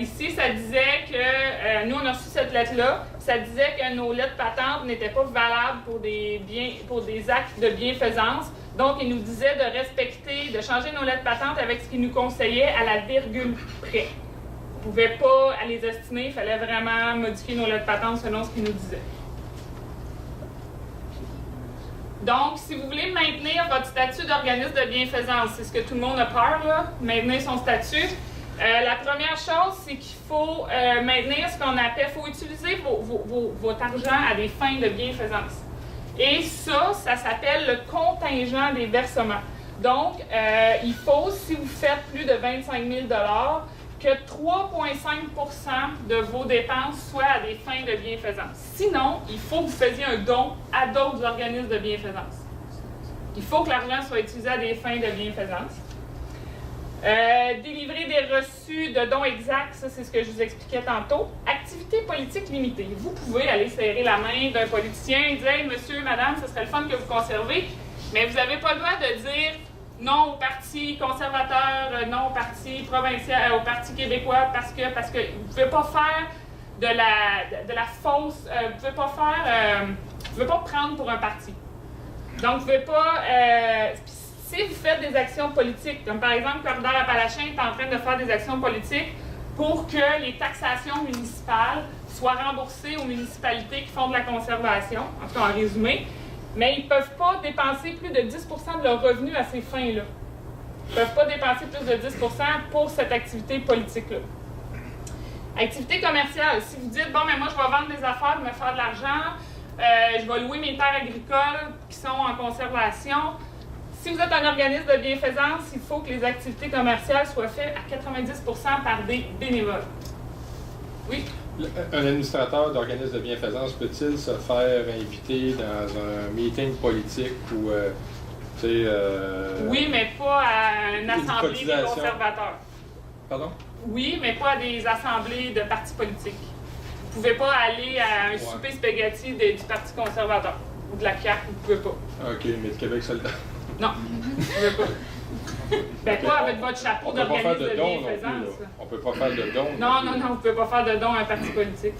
ici, ça disait que, nous on a reçu cette lettre-là, ça disait que nos lettres patentes n'étaient pas valables pour des actes de bienfaisance. Donc, il nous disait de respecter, de changer nos lettres patentes avec ce qu'il nous conseillait à la virgule près. On ne pouvait pas les estimer, il fallait vraiment modifier nos lettres patentes selon ce qu'il nous disait. Donc, si vous voulez maintenir votre statut d'organisme de bienfaisance, c'est ce que tout le monde a peur, là, maintenir son statut. La première chose, c'est qu'il faut maintenir ce qu'on appelle, il faut utiliser votre argent à des fins de bienfaisance. Et ça s'appelle le contingent des versements. Donc, il faut, si vous faites plus de 25 000 $, que 3,5 % de vos dépenses soient à des fins de bienfaisance. Sinon, il faut que vous fassiez un don à d'autres organismes de bienfaisance. Il faut que l'argent soit utilisé à des fins de bienfaisance. Délivrer des reçus de dons exacts, ça c'est ce que je vous expliquais tantôt. Activité politique limitée. Vous pouvez aller serrer la main d'un politicien et dire hey, « Monsieur, madame, ce serait le fun que vous conservez », mais vous n'avez pas le droit de dire non au Parti conservateur, non au Parti provincial, au Parti québécois, parce que vous ne pouvez pas faire de la fausse, vous ne pouvez pas prendre pour un parti. Donc, vous ne pouvez pas... si vous faites des actions politiques, comme par exemple, Corridor Appalachiens est en train de faire des actions politiques pour que les taxations municipales soient remboursées aux municipalités qui font de la conservation, en tout cas en résumé, mais ils ne peuvent pas dépenser plus de 10 % de leurs revenus à ces fins-là. Ils ne peuvent pas dépenser plus de 10 % pour cette activité politique-là. Activité commerciale. Si vous dites, bon, mais moi, je vais vendre des affaires, me faire de l'argent, je vais louer mes terres agricoles qui sont en conservation. Si vous êtes un organisme de bienfaisance, il faut que les activités commerciales soient faites à 90 % par des bénévoles. Oui? Un administrateur d'organisme de bienfaisance peut-il se faire inviter dans un meeting politique ou, oui, mais pas à une assemblée des conservateurs. Pardon? Oui, mais pas à des assemblées de partis politiques. Vous ne pouvez pas aller à un souper spaghetti du Parti conservateur ou de la CAQ, vous ne pouvez pas. OK, mais de Québec solidaire. Non, vous ne pouvez pas. Ben, pas avec votre chapeau d'organisme de bienfaisance. On ne peut pas faire de dons. Non, vous ne pouvez pas faire de dons à un parti politique.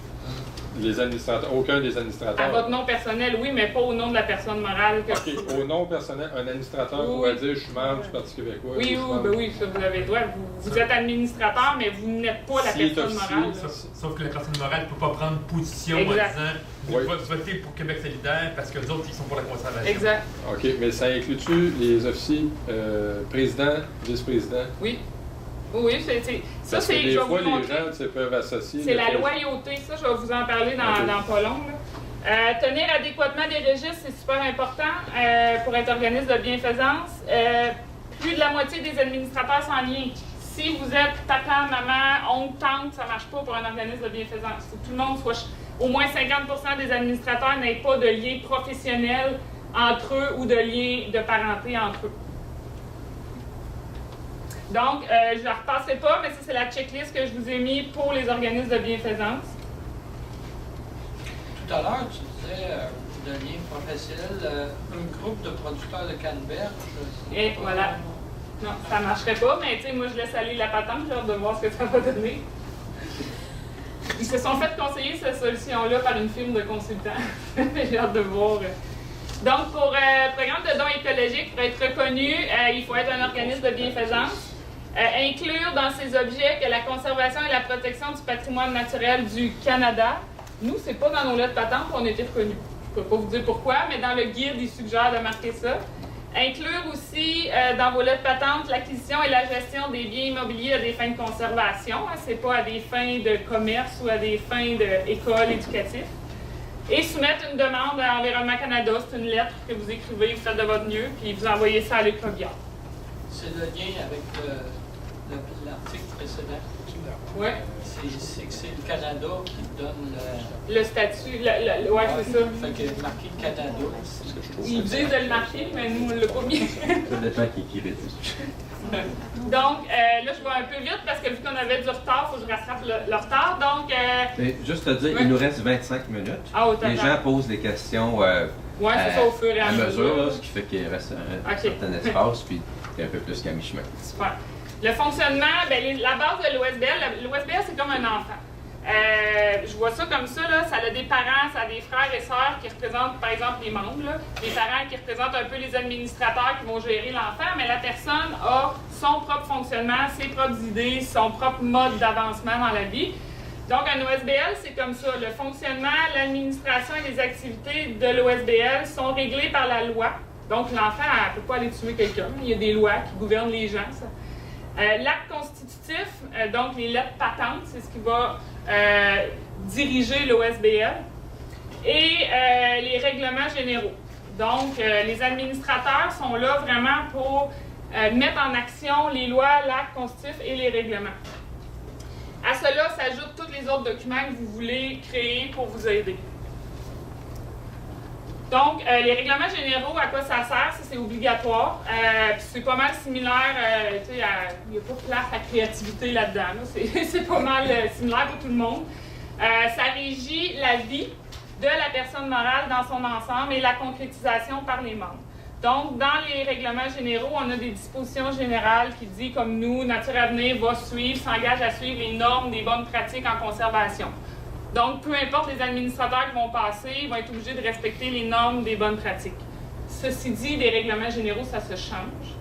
Les administrateurs, aucun des administrateurs. À votre nom personnel, oui, mais pas au nom de la personne morale. Que OK, au nom personnel, un administrateur pourrait dire « je suis membre du Parti québécois ». Oui, oui, ça vous avez le droit. Vous êtes administrateur, mais vous n'êtes pas la personne morale. Sauf que la personne morale ne peut pas prendre position en disant « voter pour Québec solidaire parce que les autres, ils sont pour la conservation ». Exact. OK, mais ça inclut-tu les officiers président, vice-président? Oui. Oui, ça, c'est. Des fois, les gens peuvent associer. C'est la loyauté, ça, je vais vous en parler dans pas long. Tenir adéquatement des registres, c'est super important pour être organisme de bienfaisance. Plus de la moitié des administrateurs sans lien. Si vous êtes papa, maman, oncle, tante, ça ne marche pas pour un organisme de bienfaisance. Il faut que tout le monde soit. Au moins 50 % des administrateurs n'aient pas de lien professionnel entre eux ou de lien de parenté entre eux. Donc, je ne la repasserai pas, mais ça, c'est la checklist que je vous ai mis pour les organismes de bienfaisance. Tout à l'heure, tu disais de lien professionnel, un groupe de producteurs de canneberge. Et voilà. Non, ça ne marcherait pas, mais tu sais, moi, je laisse aller la patente, j'ai hâte de voir ce que ça va donner. Ils se sont fait conseiller cette solution-là par une firme de consultants. J'ai hâte de voir. Donc, pour le programme de dons écologiques, pour être reconnu, il faut être un organisme de bienfaisance. Inclure dans ses objets que la conservation et la protection du patrimoine naturel du Canada. Nous, c'est pas dans nos lettres patentes qu'on a été reconnus. Je ne peux pas vous dire pourquoi, mais dans le guide, il suggère de marquer ça. Inclure aussi dans vos lettres patentes l'acquisition et la gestion des biens immobiliers à des fins de conservation. Hein, c'est pas à des fins de commerce ou à des fins d'école éducative. Et soumettre une demande à Environnement Canada. C'est une lettre que vous écrivez, vous faites de votre mieux, puis vous envoyez ça à Luc Robillard. C'est le lien avec l'article précédent. Oui. C'est le Canada qui donne le statut. Oui, c'est ça. Fait que marqué Canada. Ils disent de le marquer, mais nous, on ne l'a pas mis. Ça dépend qui écrit. Donc, là, je vais un peu vite parce que vu qu'on avait du retard, il faut que je rattrape le retard. Donc. Mais juste te dire, ouais. Il nous reste 25 minutes. Ah, au total. Les gens posent des questions oui, c'est ça, au fur et à mesure. Là, ce qui fait qu'il reste un certain espace, puis t'es un peu plus qu'à mi-chemin. Super. Le fonctionnement, bien, la base de l'OSBL, l'OSBL, c'est comme un enfant. Je vois ça comme ça, là, ça a des parents, ça a des frères et sœurs qui représentent, par exemple, les membres, là, des parents qui représentent un peu les administrateurs qui vont gérer l'enfant, mais la personne a son propre fonctionnement, ses propres idées, son propre mode d'avancement dans la vie. Donc, un OSBL, c'est comme ça. Le fonctionnement, l'administration et les activités de l'OSBL sont réglées par la loi. Donc, l'enfant ne peut pas aller tuer quelqu'un. Il y a des lois qui gouvernent les gens. Ça. L'acte constitutif, donc les lettres patentes, c'est ce qui va diriger l'OSBL. Et les règlements généraux. Donc, les administrateurs sont là vraiment pour mettre en action les lois, l'acte constitutif et les règlements. À cela s'ajoutent tous les autres documents que vous voulez créer pour vous aider. Donc, les règlements généraux, à quoi ça sert? Ça, c'est obligatoire. C'est pas mal similaire, tu sais, il n'y a pas de place à créativité là-dedans. Là. C'est pas mal similaire pour tout le monde. Ça régit la vie de la personne morale dans son ensemble et la concrétisation par les membres. Donc, dans les règlements généraux, on a des dispositions générales qui disent, comme nous, Nature Avenir va suivre, s'engage à suivre les normes des bonnes pratiques en conservation. Donc, peu importe les administrateurs qui vont passer, ils vont être obligés de respecter les normes des bonnes pratiques. Ceci dit, les règlements généraux, ça se change.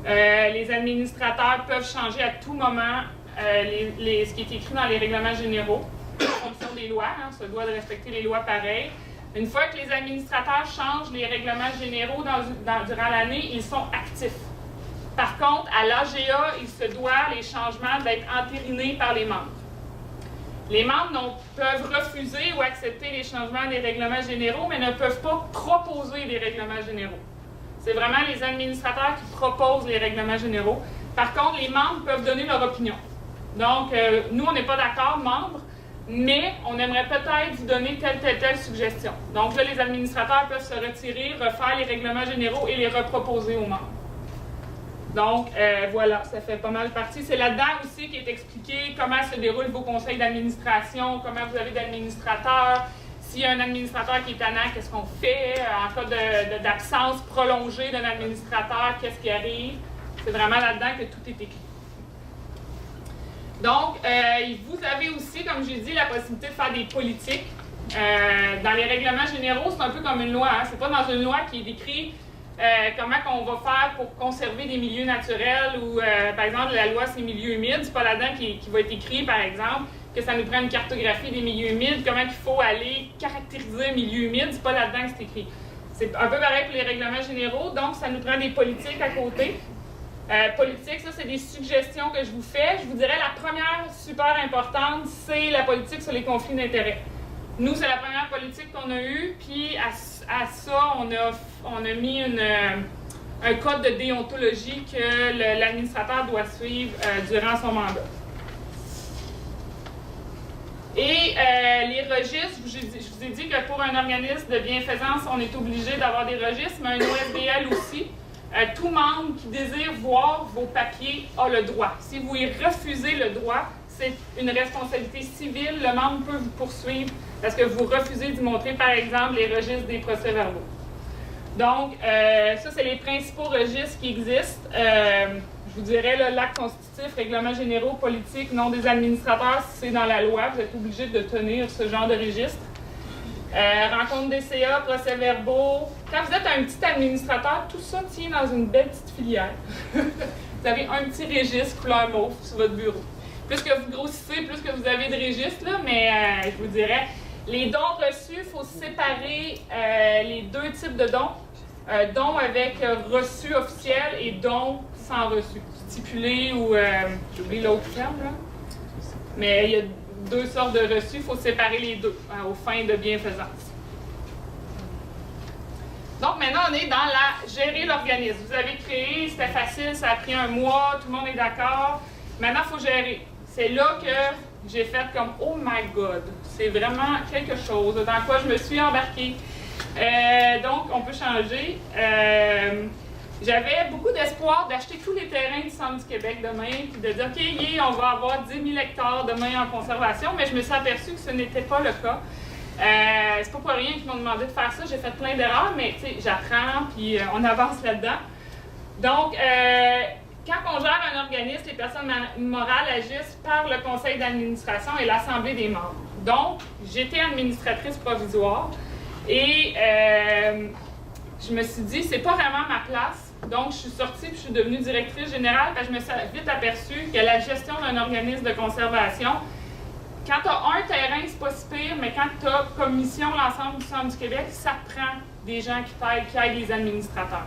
Les administrateurs peuvent changer à tout moment ce qui est écrit dans les règlements généraux, en fonction des lois. Hein, on se doit de respecter les lois pareilles. Une fois que les administrateurs changent les règlements généraux durant l'année, ils sont actifs. Par contre, à l'AGA, il se doit, les changements, d'être entérinés par les membres. Les membres peuvent refuser ou accepter les changements des règlements généraux, mais ne peuvent pas proposer les règlements généraux. C'est vraiment les administrateurs qui proposent les règlements généraux. Par contre, les membres peuvent donner leur opinion. Donc, nous, on n'est pas d'accord, membres, mais on aimerait peut-être vous donner telle suggestion. Donc là, les administrateurs peuvent se retirer, refaire les règlements généraux et les reproposer aux membres. Donc, voilà, ça fait pas mal partie. C'est là-dedans aussi qui est expliqué comment se déroulent vos conseils d'administration, comment vous avez d'administrateurs. S'il y a un administrateur qui est tannant, qu'est-ce qu'on fait? En cas d'absence prolongée d'un administrateur, qu'est-ce qui arrive? C'est vraiment là-dedans que tout est écrit. Donc, vous avez aussi, comme j'ai dit, la possibilité de faire des politiques. Dans les règlements généraux, c'est un peu comme une loi. Hein? C'est pas dans une loi qui est décrit comment on va faire pour conserver des milieux naturels ou, par exemple, la loi c'est milieux humides. C'est pas là-dedans qui va être écrit, par exemple, que ça nous prend une cartographie des milieux humides, comment il faut aller caractériser un milieu humide. C'est pas là-dedans que c'est écrit. C'est un peu pareil pour les règlements généraux. Donc, ça nous prend des politiques à côté. Politique, ça, c'est des suggestions que je vous fais. Je vous dirais, la première super importante, c'est la politique sur les conflits d'intérêts. Nous, c'est la première politique qu'on a eue, puis à ça, on a mis un code de déontologie que l'administrateur doit suivre durant son mandat. Et les registres, je vous ai dit que pour un organisme de bienfaisance, on est obligé d'avoir des registres, mais un OSBL aussi. Tout membre qui désire voir vos papiers a le droit. Si vous y refusez le droit, c'est une responsabilité civile. Le membre peut vous poursuivre parce que vous refusez d'y montrer, par exemple, les registres des procès-verbaux. Donc, ça, c'est les principaux registres qui existent. Je vous dirais, l'acte constitutif, règlements généraux, politique, nom des administrateurs, si c'est dans la loi, vous êtes obligé de tenir ce genre de registre. Rencontre DCA, procès-verbaux. Quand vous êtes un petit administrateur, tout ça tient dans une belle petite filière. Vous avez un petit registre couleur mauve sur votre bureau. Plus que vous grossissez, plus que vous avez de registres, là, mais je vous dirais, les dons reçus, il faut séparer les deux types de dons. Dons avec reçu officiel et dons sans reçu. Stipulé ou, j'oublie l'autre terme, là. Mais il y a 2 sortes de reçus, il faut séparer les deux aux fins de bienfaisance. Donc maintenant, on est dans la gérer l'organisme. Vous avez créé, c'était facile, ça a pris 1 mois, tout le monde est d'accord. Maintenant, il faut gérer. C'est là que j'ai fait comme « Oh my God! » C'est vraiment quelque chose dans quoi je me suis embarquée. Donc, on peut changer. J'avais beaucoup d'espoir d'acheter tous les terrains du centre du Québec demain, puis de dire « OK, on va avoir 10 000 hectares demain en conservation », mais je me suis aperçue que ce n'était pas le cas. C'est pas pour rien qu'ils m'ont demandé de faire ça. J'ai fait plein d'erreurs, mais j'apprends, puis on avance là-dedans. Donc, quand on gère un organisme, les personnes morales agissent par le conseil d'administration et l'assemblée des membres. Donc, j'étais administratrice provisoire et je me suis dit, c'est pas vraiment ma place. Donc, je suis sortie et je suis devenue directrice générale parce que je me suis vite aperçue que la gestion d'un organisme de conservation, quand tu as un terrain, c'est pas si pire, mais quand tu as comme mission l'ensemble du centre du Québec, ça prend des gens qui t'aident, qui aident les administrateurs.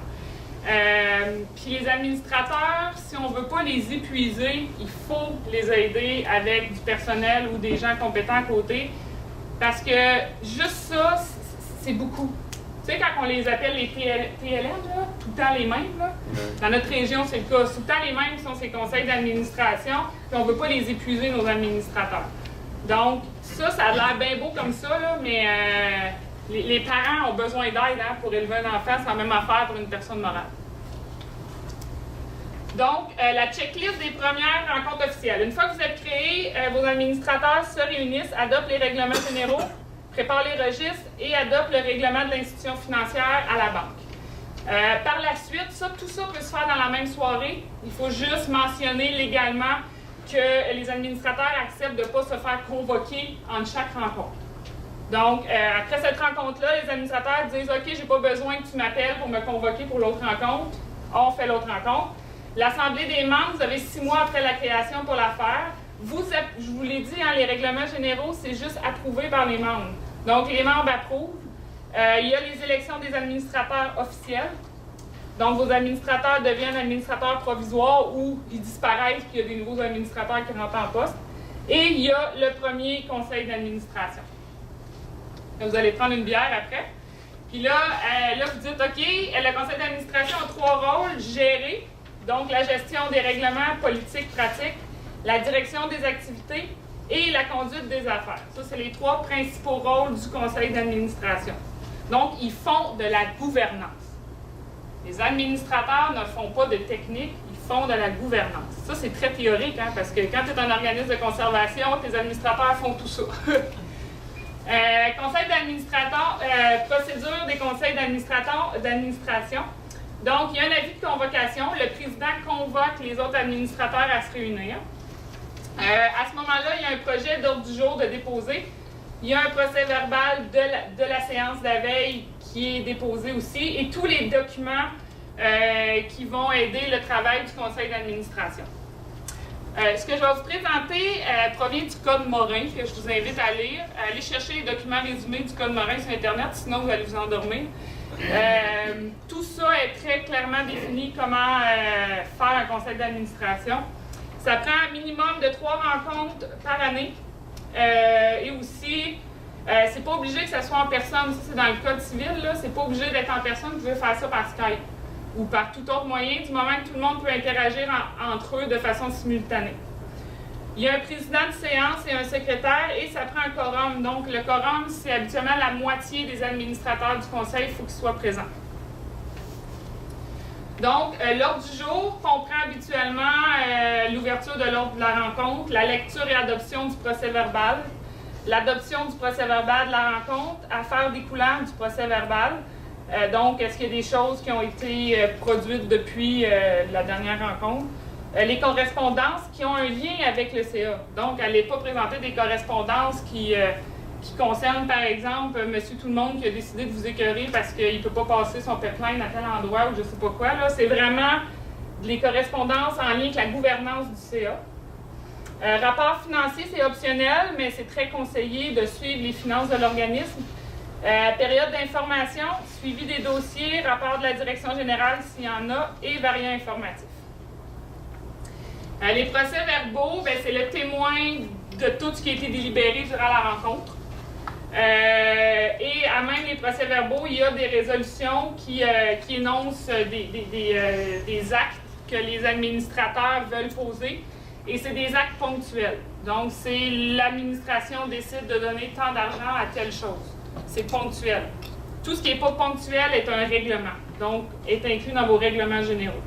Puis les administrateurs, si on ne veut pas les épuiser, il faut les aider avec du personnel ou des gens compétents à côté, parce que juste ça, c'est beaucoup. Tu sais, quand on les appelle les TLM, là, tout le temps les mêmes, là, dans notre région, c'est le cas. Tout le temps les mêmes sont ces conseils d'administration, puis on ne veut pas les épuiser, nos administrateurs. Donc, ça a l'air bien beau comme ça, là, mais les parents ont besoin d'aide pour élever un enfant, c'est la même affaire pour une personne morale. Donc, la checklist des premières rencontres officielles. Une fois que vous êtes créé, vos administrateurs se réunissent, adoptent les règlements généraux, préparent les registres et adoptent le règlement de l'institution financière à la banque. Par la suite, tout ça peut se faire dans la même soirée. Il faut juste mentionner légalement que les administrateurs acceptent de ne pas se faire convoquer entre chaque rencontre. Donc, après cette rencontre-là, les administrateurs disent « OK, j'ai pas besoin que tu m'appelles pour me convoquer pour l'autre rencontre. » On fait l'autre rencontre. L'Assemblée des membres, vous avez 6 mois après la création pour la faire. Je vous l'ai dit, les règlements généraux, c'est juste approuvé par les membres. Donc, les membres approuvent. Il y a les élections des administrateurs officiels. Donc, vos administrateurs deviennent administrateurs provisoires ou ils disparaissent, puis il y a des nouveaux administrateurs qui rentrent en poste. Et il y a le premier conseil d'administration. Vous allez prendre une bière après. Puis là, vous dites, OK, le conseil d'administration a 3 rôles. Gérer, donc la gestion des règlements politiques, pratiques, la direction des activités et la conduite des affaires. Ça, c'est les 3 principaux rôles du conseil d'administration. Donc, ils font de la gouvernance. Les administrateurs ne font pas de technique, ils font de la gouvernance. Ça, c'est très théorique, parce que quand tu es un organisme de conservation, tes administrateurs font tout ça. Conseil d'administrateur, procédure des conseils d'administration. Donc, il y a un avis de convocation. Le président convoque les autres administrateurs à se réunir. À ce moment-là, il y a un projet d'ordre du jour de déposer. Il y a un procès verbal de la séance de la veille qui est déposé aussi, et tous les documents qui vont aider le travail du conseil d'administration. Ce que je vais vous présenter provient du Code Morin, que je vous invite à lire. Allez chercher les documents résumés du Code Morin sur Internet, sinon vous allez vous endormir. Tout ça est très clairement défini comment faire un conseil d'administration. Ça prend un minimum de 3 rencontres par année. Et aussi, c'est pas obligé que ça soit en personne. Ça, c'est dans le Code civil, là. C'est pas obligé d'être en personne. Vous pouvez faire ça par Skype ou par tout autre moyen, du moment que tout le monde peut interagir entre eux de façon simultanée. Il y a un président de séance et un secrétaire, et ça prend un quorum. Donc, le quorum, c'est habituellement la moitié des administrateurs du conseil, il faut qu'ils soient présents. Donc, l'ordre du jour comprend habituellement l'ouverture de l'ordre de la rencontre, la lecture et adoption du procès verbal, l'adoption du procès verbal de la rencontre, affaires découlant du procès verbal. Donc, est-ce qu'il y a des choses qui ont été produites depuis la dernière rencontre? Les correspondances qui ont un lien avec le CA. Donc, n'allez pas présenter des correspondances qui concernent, par exemple, Monsieur Tout-le-Monde qui a décidé de vous écœurer parce qu'il ne peut pas passer son pipeline à tel endroit ou je ne sais pas quoi. C'est vraiment les correspondances en lien avec la gouvernance du CA. Rapport financier, c'est optionnel, mais c'est très conseillé de suivre les finances de l'organisme. Période d'information, suivi des dossiers, rapport de la direction générale s'il y en a, et variant informatif. Les procès-verbaux, c'est le témoin de tout ce qui a été délibéré durant la rencontre. Et à même les procès-verbaux, il y a des résolutions qui énoncent des actes que les administrateurs veulent poser. Et c'est des actes ponctuels. Donc, c'est l'administration décide de donner tant d'argent à telle chose. C'est ponctuel. Tout ce qui n'est pas ponctuel est un règlement. Donc, est inclus dans vos règlements généraux.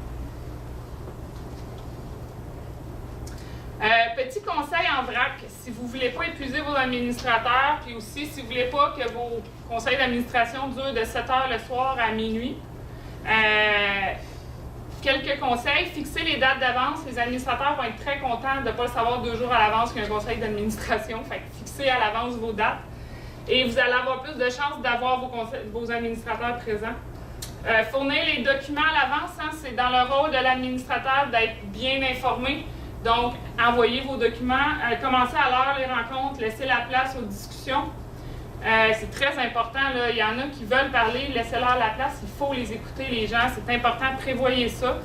Petit conseil en vrac, si vous ne voulez pas épuiser vos administrateurs, puis aussi si vous ne voulez pas que vos conseils d'administration durent de 7h le soir à minuit, quelques conseils. Fixez les dates d'avance. Les administrateurs vont être très contents de ne pas le savoir 2 jours à l'avance qu'il y a un conseil d'administration. Fait que fixez à l'avance vos dates. Et vous allez avoir plus de chances d'avoir vos administrateurs présents. Fournir les documents à l'avance, hein, c'est dans le rôle de l'administrateur d'être bien informé. Donc, envoyez vos documents, commencez à l'heure les rencontres, laissez la place aux discussions. C'est très important, là. Il y en a qui veulent parler, laissez-leur la place, il faut les écouter, les gens, c'est important, prévoyez ça.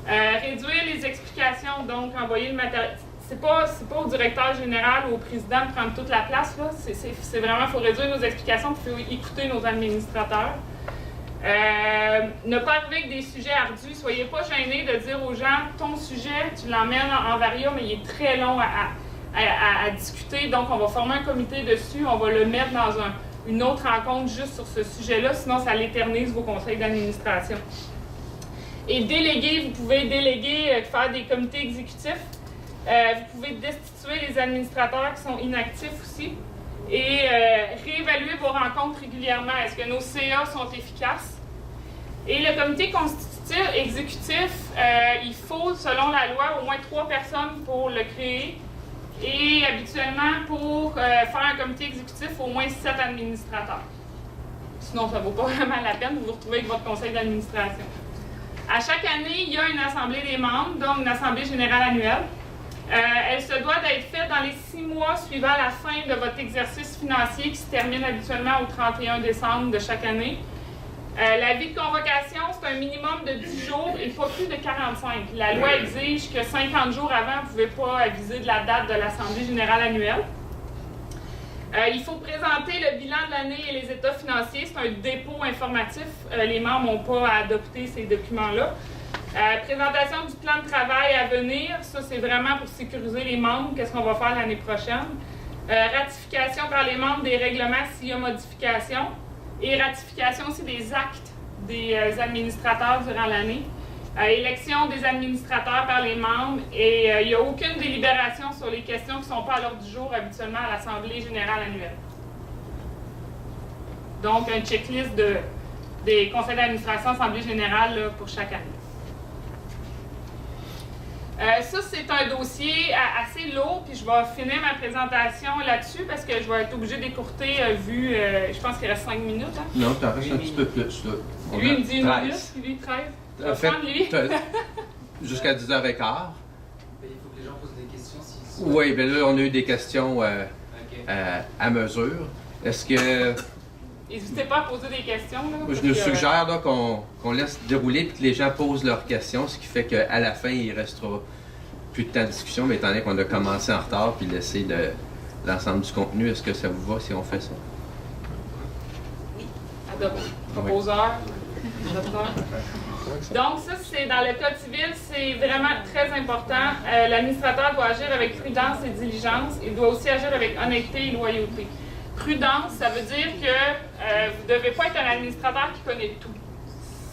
Réduire les explications, donc envoyer le matériel. C'est pas au directeur général ou au président de prendre toute la place, là. C'est vraiment, il faut réduire nos explications, il faut écouter nos administrateurs. Ne pas arriver avec des sujets ardus. Soyez pas gênés de dire aux gens, ton sujet, tu l'emmènes en varia, mais il est très long à discuter. Donc, on va former un comité dessus, on va le mettre dans une autre rencontre juste sur ce sujet-là, sinon ça l'éternise vos conseils d'administration. Et déléguer, vous pouvez déléguer, faire des comités exécutifs. Vous pouvez destituer les administrateurs qui sont inactifs aussi. Et réévaluer vos rencontres régulièrement. Est-ce que nos CA sont efficaces? Et le comité constitutif exécutif, il faut, selon la loi, au moins 3 personnes pour le créer. Et habituellement, pour faire un comité exécutif, au moins 7 administrateurs. Sinon, ça ne vaut pas vraiment la peine, vous vous retrouvez avec votre conseil d'administration. À chaque année, il y a une assemblée des membres, donc une assemblée générale annuelle. Elle se doit d'être faite dans les 6 mois suivant la fin de votre exercice financier qui se termine habituellement au 31 décembre de chaque année. L'avis de convocation, c'est un minimum de 10 jours et pas plus de 45. La loi exige que 50 jours avant, vous ne pouvez pas aviser de la date de l'Assemblée générale annuelle. Il faut présenter le bilan de l'année et les états financiers. C'est un dépôt informatif. Les membres n'ont pas à adopter ces documents-là. Présentation du plan de travail à venir, ça c'est vraiment pour sécuriser les membres, qu'est-ce qu'on va faire l'année prochaine. Ratification par les membres des règlements s'il y a modification. Et ratification aussi des actes des administrateurs durant l'année. Élection des administrateurs par les membres. Et il n'y a aucune délibération sur les questions qui ne sont pas à l'ordre du jour habituellement à l'Assemblée générale annuelle. Donc, un checklist des conseils d'administration Assemblée générale là, pour chaque année. Ça, c'est un dossier assez lourd, puis je vais finir ma présentation là-dessus parce que je vais être obligée d'écourter vu, je pense qu'il reste 5 minutes. Hein? Non, t'en restes un petit peu plus. Là. Lui, il me dit 1 minute, puis lui, 13. En fait, lui. Jusqu'à 10h15. Il faut que les gens posent des questions s'ils souhaitent. Oui, bien là, on a eu des questions à mesure. Est-ce que... N'hésitez pas à poser des questions. Là, je nous suggère là, qu'on laisse dérouler et que les gens posent leurs questions, ce qui fait qu'à la fin, il restera plus de temps de discussion, mais étant donné qu'on a commencé en retard puis laissé l'ensemble du contenu, est-ce que ça vous va si on fait ça? Oui. Proposeur, adopteur. Donc ça, c'est dans le Code civil, c'est vraiment très important. L'administrateur doit agir avec prudence et diligence. Il doit aussi agir avec honnêteté et loyauté. Prudence, ça veut dire que vous ne devez pas être un administrateur qui connaît tout.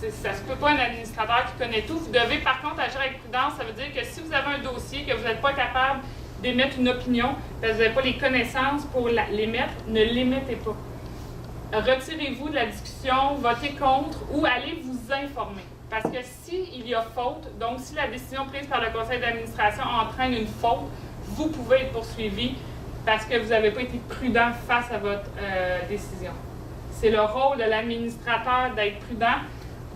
Ça ne se peut pas un administrateur qui connaît tout. Vous devez par contre agir avec prudence. Ça veut dire que si vous avez un dossier, que vous n'êtes pas capable d'émettre une opinion, parce que vous n'avez pas les connaissances pour l'émettre, ne l'émettez pas. Retirez-vous de la discussion, votez contre ou allez vous informer. Parce que s'il y a faute, donc si la décision prise par le conseil d'administration entraîne une faute, vous pouvez être poursuivi parce que vous n'avez pas été prudent face à votre décision. C'est le rôle de l'administrateur d'être prudent,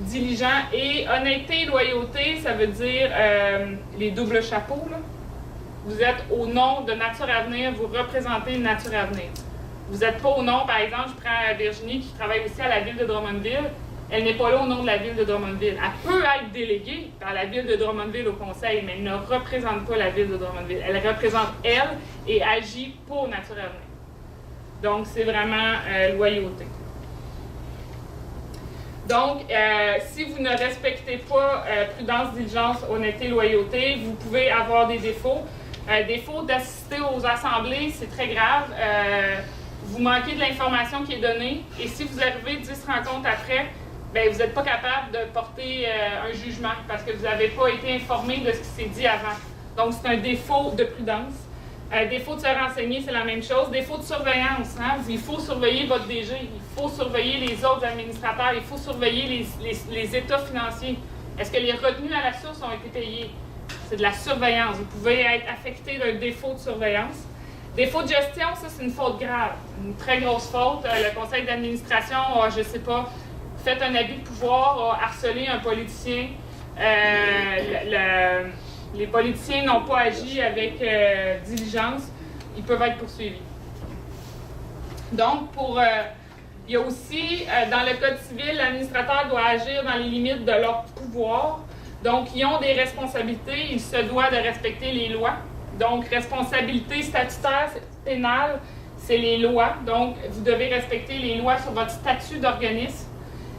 diligent et honnêteté et loyauté, ça veut dire les doubles chapeaux. Là. Vous êtes au nom de Nature Avenir, vous représentez Nature Avenir. Vous n'êtes pas au nom, par exemple, je prends Virginie qui travaille aussi à la ville de Drummondville. Elle n'est pas là au nom de la ville de Drummondville. Elle peut être déléguée par la ville de Drummondville au conseil, mais elle ne représente pas la ville de Drummondville. Elle représente elle et agit pour Nature Avenir. Donc, c'est vraiment loyauté. Donc, si vous ne respectez pas prudence, diligence, honnêteté, loyauté, vous pouvez avoir des défauts. Défaut d'assister aux assemblées, c'est très grave. Vous manquez de l'information qui est donnée. Et si vous arrivez 10 rencontres après, bien, vous n'êtes pas capable de porter un jugement parce que vous n'avez pas été informé de ce qui s'est dit avant. Donc, c'est un défaut de prudence. Défaut de se renseigner, c'est la même chose. Défaut de surveillance. Hein? Il faut surveiller votre DG, il faut surveiller les autres administrateurs, il faut surveiller les états financiers. Est-ce que les retenues à la source ont été payées? C'est de la surveillance. Vous pouvez être affecté d'un défaut de surveillance. Défaut de gestion, ça, c'est une faute grave, une très grosse faute. Le conseil d'administration a, je ne sais pas, fait un abus de pouvoir, a harcelé un politicien. Les politiciens n'ont pas agi avec diligence. Ils peuvent être poursuivis. Donc, il y a aussi, dans le Code civil, l'administrateur doit agir dans les limites de leur pouvoir. Donc, ils ont des responsabilités. Ils se doivent de respecter les lois. Donc, responsabilité statutaire, pénale, c'est les lois. Donc, vous devez respecter les lois sur votre statut d'organisme.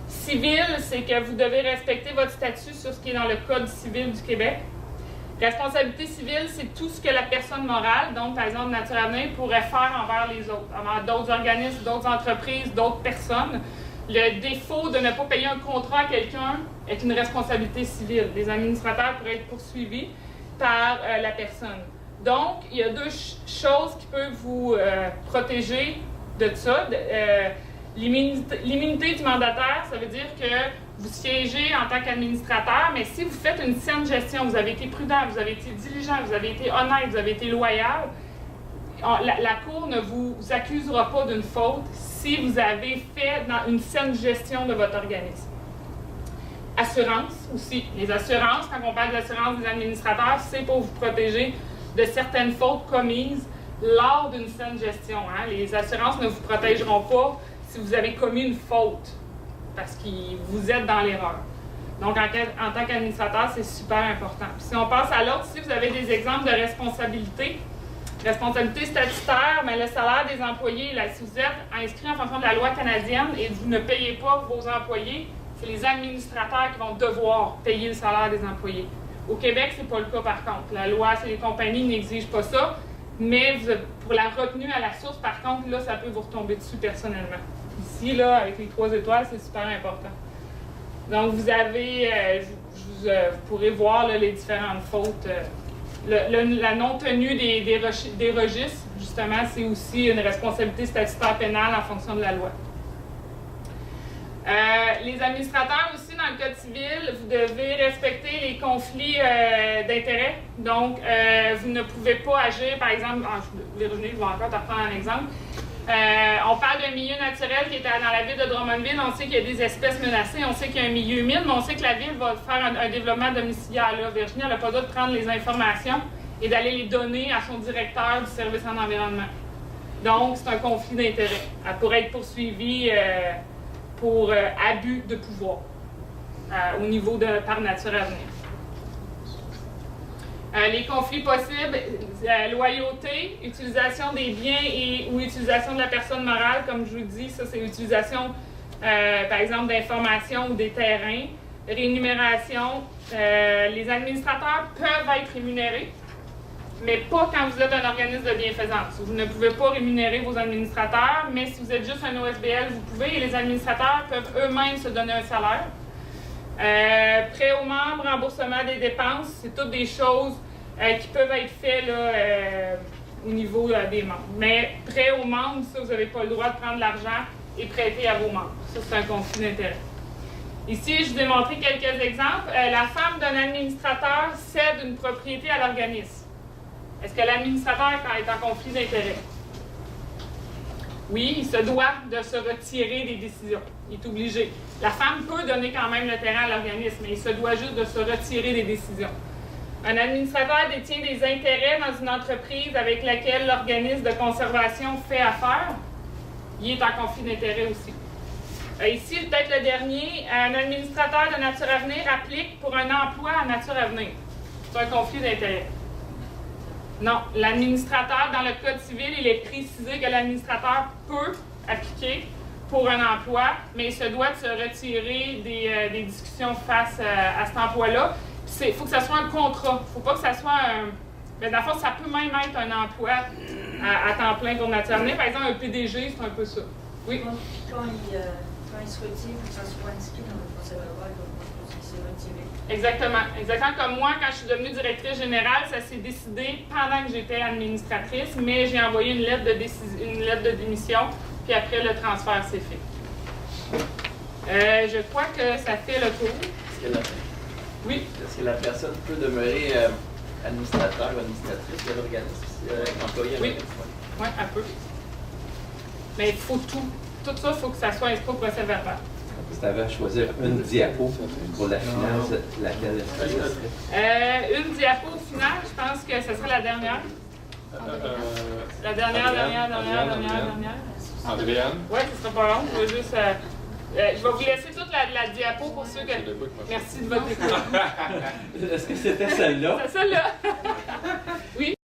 Civil, c'est que vous devez respecter votre statut sur ce qui est dans le Code civil du Québec. Responsabilité civile, c'est tout ce que la personne morale, donc par exemple Nature Avenir, pourrait faire envers les autres, envers d'autres organismes, d'autres entreprises, d'autres personnes. Le défaut de ne pas payer un contrat à quelqu'un est une responsabilité civile. Les administrateurs pourraient être poursuivis par la personne. Donc, il y a deux choses qui peuvent vous protéger de ça. L'immunité du mandataire, ça veut dire que vous siégez en tant qu'administrateur, mais si vous faites une saine gestion, vous avez été prudent, vous avez été diligent, vous avez été honnête, vous avez été loyal, la Cour ne vous accusera pas d'une faute si vous avez fait une saine gestion de votre organisme. Assurance aussi. Les assurances, quand on parle d'assurance des administrateurs, c'est pour vous protéger de certaines fautes commises lors d'une saine gestion. Hein. Les assurances ne vous protégeront pas si vous avez commis une faute, parce que vous êtes dans l'erreur. Donc, en tant qu'administrateur, c'est super important. Puis, si on passe à l'autre, si vous avez des exemples de responsabilité statutaire, mais le salaire des employés, là, si vous êtes inscrit en fonction de la loi canadienne et vous ne payez pas vos employés, c'est les administrateurs qui vont devoir payer le salaire des employés. Au Québec, c'est pas le cas par contre. La loi, les compagnies n'exigent pas ça, mais pour la retenue à la source, par contre, là, ça peut vous retomber dessus personnellement. Ici, là, avec les 3 étoiles, c'est super important. Donc, vous avez, vous pourrez voir là, les différentes fautes. La non-tenue des registres, justement, c'est aussi une responsabilité statutaire pénale en fonction de la loi. Les administrateurs aussi, dans le Code civil, vous devez respecter les conflits d'intérêts. Donc, vous ne pouvez pas agir, par exemple, Virginie, je vais encore te reprendre un exemple. On parle d'un milieu naturel qui est dans la ville de Drummondville. On sait qu'il y a des espèces menacées, on sait qu'il y a un milieu humide, mais on sait que la ville va faire un développement domiciliaire. Là. Virginie, elle n'a pas le droit de prendre les informations et d'aller les donner à son directeur du service en environnement. Donc, c'est un conflit d'intérêts. Elle pourrait être poursuivie pour abus de pouvoir au niveau par Nature Avenir. Les conflits possibles, loyauté, utilisation des biens ou utilisation de la personne morale, comme je vous dis, ça c'est l'utilisation, par exemple, d'informations ou des terrains. Rémunération, les administrateurs peuvent être rémunérés, mais pas quand vous êtes un organisme de bienfaisance. Vous ne pouvez pas rémunérer vos administrateurs, mais si vous êtes juste un OSBL, vous pouvez, et les administrateurs peuvent eux-mêmes se donner un salaire. Prêt aux membres, remboursement des dépenses, c'est toutes des choses qui peuvent être faites là, au niveau des membres. Mais prêt aux membres, ça, vous n'avez pas le droit de prendre l'argent et prêter à vos membres. Ça, c'est un conflit d'intérêt. Ici, je vous ai montré quelques exemples. La femme d'un administrateur cède une propriété à l'organisme. Est-ce que l'administrateur est en conflit d'intérêt? Oui, il se doit de se retirer des décisions. Il est obligé. La femme peut donner quand même le terrain à l'organisme, mais il se doit juste de se retirer des décisions. Un administrateur détient des intérêts dans une entreprise avec laquelle l'organisme de conservation fait affaire. il est en conflit d'intérêts aussi. Ici, peut-être le dernier, un administrateur de nature à venir applique pour un emploi à nature à venir. C'est un conflit d'intérêts. Non, l'administrateur, dans le Code civil, il est précisé que l'administrateur peut appliquer pour un emploi, mais il se doit de se retirer des discussions face à cet emploi-là. Il faut que ça soit un contrat. Il ne faut pas que ça soit un... Mais dans le fond, ça peut même être un emploi à temps plein pour nature à venir. Par exemple, un PDG, c'est un peu ça. Oui? Quand il se retire, il faut que ça soit inscrit dans le procès verbal, il s'est retiré. Exactement. Exactement comme moi, quand je suis devenue directrice générale, ça s'est décidé pendant que j'étais administratrice, mais j'ai envoyé une lettre de démission, puis après, le transfert s'est fait. Je crois que ça fait le tour. Oui? Est-ce que la personne peut demeurer administrateur ou administratrice de l'organisme si employé à oui, elle peut. Mais il faut tout. Tout ça, il faut que ça soit inscrit au procès verbal. Si tu avais à choisir une diapo pour la finance, laquelle serait? Une diapo finale, je pense que ce serait la dernière. La dernière. Andréane? Oui, ce sera pas long. Je vais juste. Je vais vous laisser toute la diapo pour ceux que. Merci de votre écoute. Est-ce que c'était celle-là? C'est celle-là. Oui.